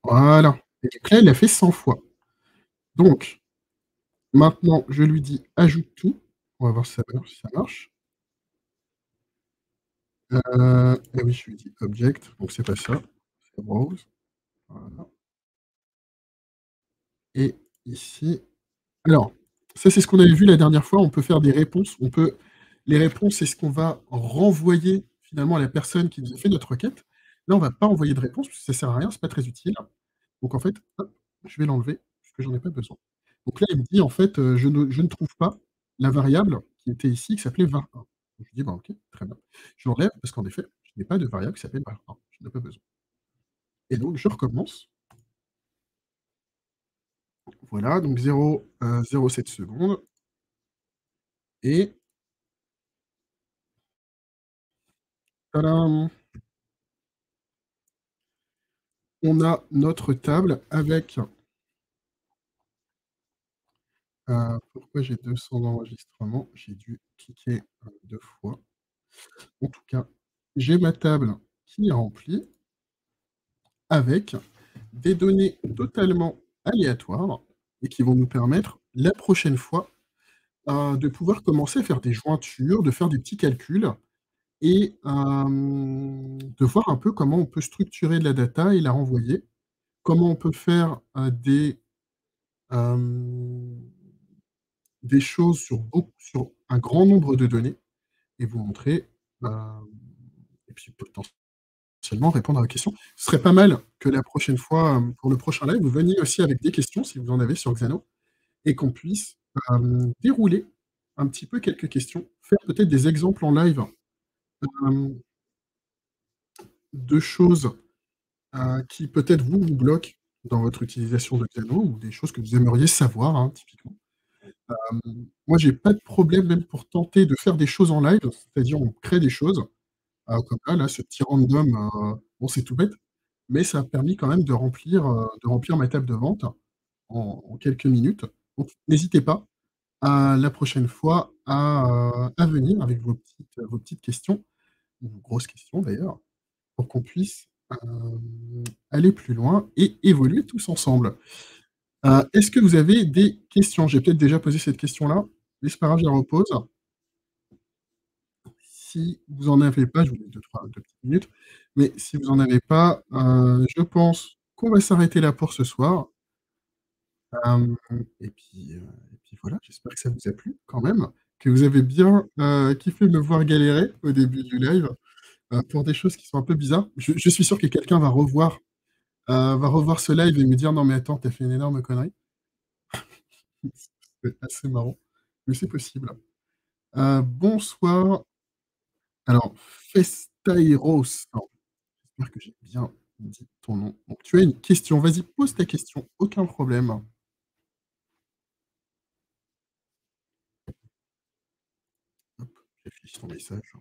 voilà. Et donc là, il a fait 100 fois. Donc, maintenant, je lui dis ajoute tout. On va voir si ça marche. Et oui, je lui dis object, donc c'est pas ça, c'est rose. Voilà. Et ici, alors, ça c'est ce qu'on avait vu la dernière fois, on peut faire des réponses. Les réponses, c'est ce qu'on va renvoyer finalement à la personne qui nous a fait notre requête. Là, on va pas envoyer de réponse parce que ça sert à rien, c'est pas très utile. Donc en fait, hop, je vais l'enlever puisque j'en ai pas besoin. Donc là, il me dit en fait, je ne trouve pas la variable qui était ici, qui s'appelait var1. Donc je lui dis: «Bah, OK, très bien». Je l'enlève parce qu'en effet, je n'ai pas de variable qui s'appelle var1, je n'en ai pas besoin et donc je recommence. Voilà, donc 0,07 secondes et tadam! On a notre table avec, pourquoi j'ai 200 enregistrements? J'ai dû cliquer, 2 fois. En tout cas, j'ai ma table qui est remplie avec des données totalement aléatoires et qui vont nous permettre, la prochaine fois, de pouvoir commencer à faire des jointures, de faire des petits calculs et de voir un peu comment on peut structurer de la data et la renvoyer. Comment on peut faire, hem, des choses sur un grand nombre de données et vous montrer, hem et puis potentiellement répondre à vos questions. Ce serait pas mal que la prochaine fois, pour le prochain live, vous veniez aussi avec des questions, si vous en avez sur Xano et qu'on puisse, dérouler un petit peu quelques questions, faire peut-être des exemples en live, hem, de choses, qui peut-être vous bloquent dans votre utilisation de Xano ou des choses que vous aimeriez savoir, hein, typiquement. Moi, j'ai pas de problème même pour tenter de faire des choses en live, c'est-à-dire on crée des choses, comme là, ce petit random, bon, c'est tout bête, mais ça a permis quand même de remplir ma table de vente en quelques minutes. Donc n'hésitez pas à la prochaine fois à venir avec vos petites questions, ou vos grosses questions d'ailleurs, pour qu'on puisse, aller plus loin et évoluer tous ensemble. Est-ce que vous avez des questions? J'ai peut-être déjà posé cette question-là, mais c'est pas grave, je la repose. Si vous en avez pas, je vous laisse 2 petites minutes, mais si vous en avez pas, je pense qu'on va s'arrêter là pour ce soir. Hem et puis voilà, j'espère que ça vous a plu quand même, que vous avez bien, kiffé me voir galérer au début du live, pour des choses qui sont un peu bizarres. Je suis sûr que quelqu'un va revoir ce live et me dire: «Non mais attends, tu as fait une énorme connerie». C'est assez marrant, mais c'est possible. Bonsoir. Alors, Festairos, alors j'espère que j'ai bien dit ton nom. Donc tu as une question, vas-y, pose ta question, aucun problème. Hop, j'affiche ton message.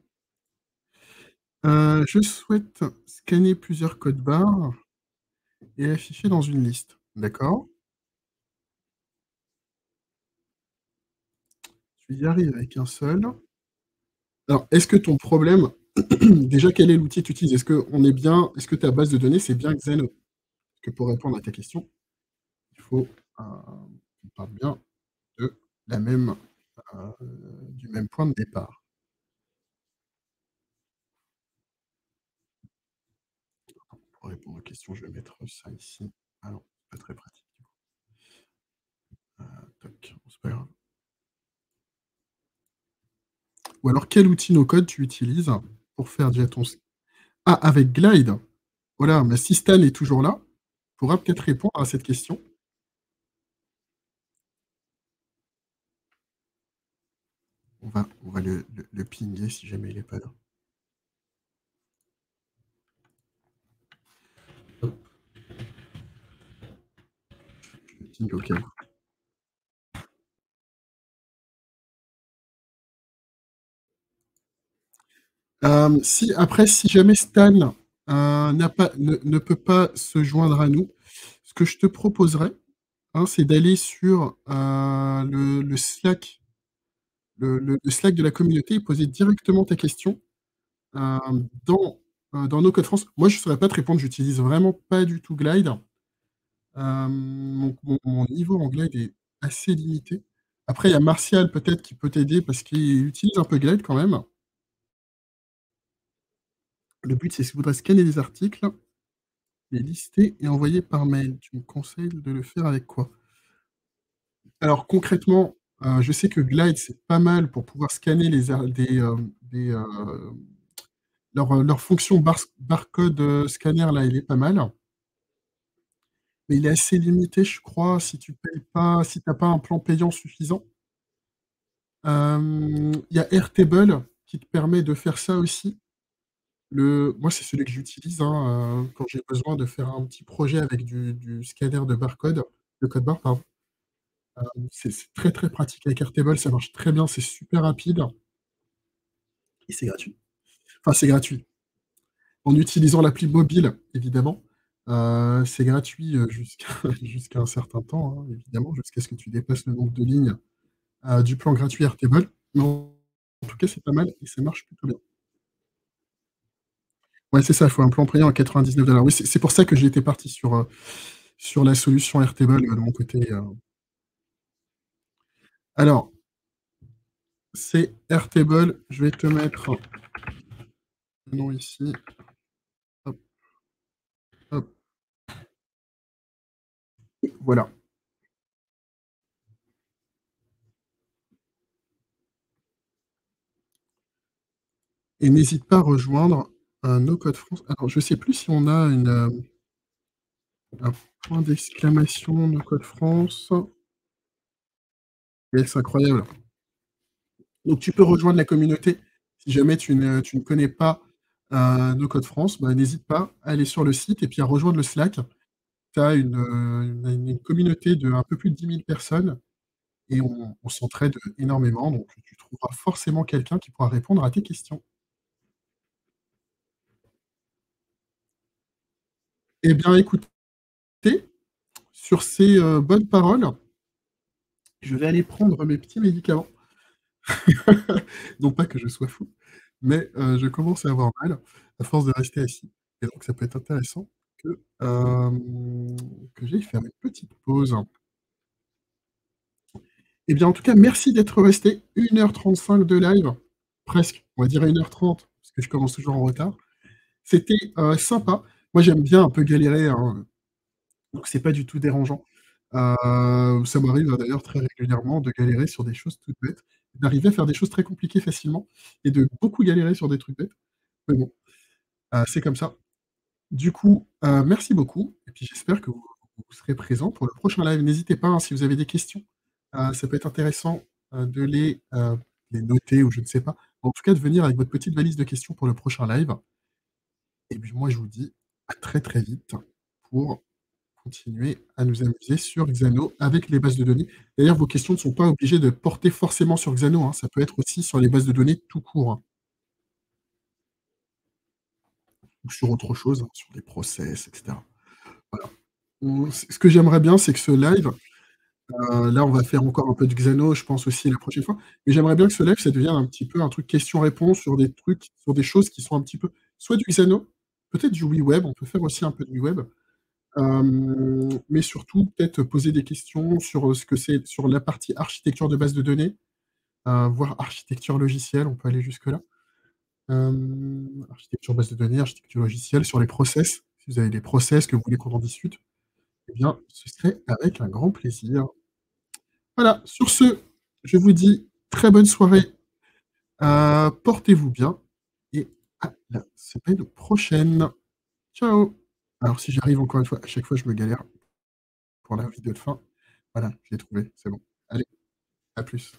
Je souhaite scanner plusieurs codes barres et afficher dans une liste. D'accord. Tu y arrives avec un seul. Alors, est-ce que ton problème, déjà, quel est l'outil que tu utilises? Est-ce que ta base de données, c'est bien Xeno? Parce que pour répondre à ta question, il faut, qu'on parle bien de la même, heu, du même point de départ. Pour répondre aux questions, je vais mettre ça ici. Ah non, pas très pratique. Tac, bon, c'est pas grave. Ou alors, quel outil no code tu utilises pour faire déjà ton ah, avec Glide? Voilà, mais si Stan est toujours là, pourra peut-être répondre à cette question. On va le pinguer si jamais il est pas là. Hop, je le ping au cas où. Si jamais Stan, n'a pas ne peut pas se joindre à nous, ce que je te proposerais, hein, c'est d'aller sur, le Slack, le Slack de la communauté et poser directement ta question, dans No Code France. Moi, je ne saurais pas te répondre, j'utilise vraiment pas du tout Glide. Mon niveau en Glide est assez limité. Après, il y a Martial peut-être qui peut t'aider parce qu'il utilise un peu Glide quand même. Le but, c'est si vous voudrez scanner des articles, les lister et envoyer par mail. Tu me conseilles de le faire avec quoi? Alors concrètement, je sais que Glide, c'est pas mal pour pouvoir scanner les ar leur fonction barcode, scanner là, il est pas mal, mais il est assez limité, je crois, si tu payes pas si tu as pas un plan payant suffisant. Il y a Airtable qui te permet de faire ça aussi. Moi, c'est celui que j'utilise, hein, quand j'ai besoin de faire un petit projet avec du scanner de barcode, de code barre, pardon. C'est très, très pratique avec Airtable, ça marche très bien, c'est super rapide et c'est gratuit. Enfin, c'est gratuit. En utilisant l'appli mobile, évidemment, c'est gratuit, jusqu'à jusqu'à un certain temps, hein, évidemment, jusqu'à ce que tu dépasses le nombre de lignes, du plan gratuit Airtable. Mais en tout cas, c'est pas mal et ça marche plutôt bien. Ouais, c'est ça, il faut un plan payant à 99 $. Oui, c'est pour ça que j'étais parti sur la solution Airtable, de mon côté. Alors, c'est Airtable, je vais te mettre le nom ici. Hop, hop, voilà. Et n'hésite pas à rejoindre, No Code France. Alors, je sais plus si on a un point d'exclamation No Code France. Yes, incroyable. Donc tu peux rejoindre la communauté. Si jamais tu ne connais pas, No Code France, bah, n'hésite pas à aller sur le site et puis à rejoindre le Slack. Tu as une communauté de un peu plus de 10 000 personnes et on s'entraide énormément, donc tu trouveras forcément quelqu'un qui pourra répondre à tes questions. Eh bien, écoutez, sur ces, bonnes paroles, je vais aller prendre mes petits médicaments. Non pas que je sois fou, mais je commence à avoir mal à force de rester assis et donc ça peut être intéressant que j'aille faire une petite pause. Eh bien, en tout cas, merci d'être resté 1 h 35 de live, presque, on va dire 1 h 30 parce que je commence toujours en retard. C'était, sympa. Moi, j'aime bien un peu galérer, hein, donc c'est pas du tout dérangeant. Ça m'arrive, d'ailleurs très régulièrement de galérer sur des choses toutes bêtes, d'arriver à faire des choses très compliquées facilement et de beaucoup galérer sur des trucs bêtes. Mais bon, c'est comme ça. Du coup, merci beaucoup et puis j'espère que vous serez présents pour le prochain live. N'hésitez pas, hein, si vous avez des questions, ça peut être intéressant, de les noter ou je ne sais pas. En tout cas, de venir avec votre petite valise de questions pour le prochain live et puis moi, je vous dis à très, très vite pour continuer à nous amuser sur Xano avec les bases de données. D'ailleurs, vos questions ne sont pas obligées de porter forcément sur Xano, hein, ça peut être aussi sur les bases de données tout court, hein, ou sur autre chose, hein, sur les process, et cetera. Voilà. Ce que j'aimerais bien, c'est que ce live, là, on va faire encore un peu de Xano, je pense aussi la prochaine fois, mais j'aimerais bien que ce live, ça devienne un petit peu un truc questions-réponses sur des trucs, sur des choses qui sont un petit peu soit du Xano, peut-être du WeWeb, on peut faire aussi un peu de WeWeb, mais surtout peut-être poser des questions sur, ce que c'est sur la partie architecture de base de données, voire architecture logicielle, on peut aller jusque-là. Architecture base de données, architecture logicielle, sur les process. Si vous avez des process que vous voulez qu'on en discute, eh bien, ce serait avec un grand plaisir. Voilà, sur ce, je vous dis très bonne soirée, portez-vous bien et à la semaine prochaine. Ciao. Alors si j'arrive encore une fois, à chaque fois je me galère pour la vidéo de fin. Voilà, je l'ai trouvé, c'est bon. Allez, à plus.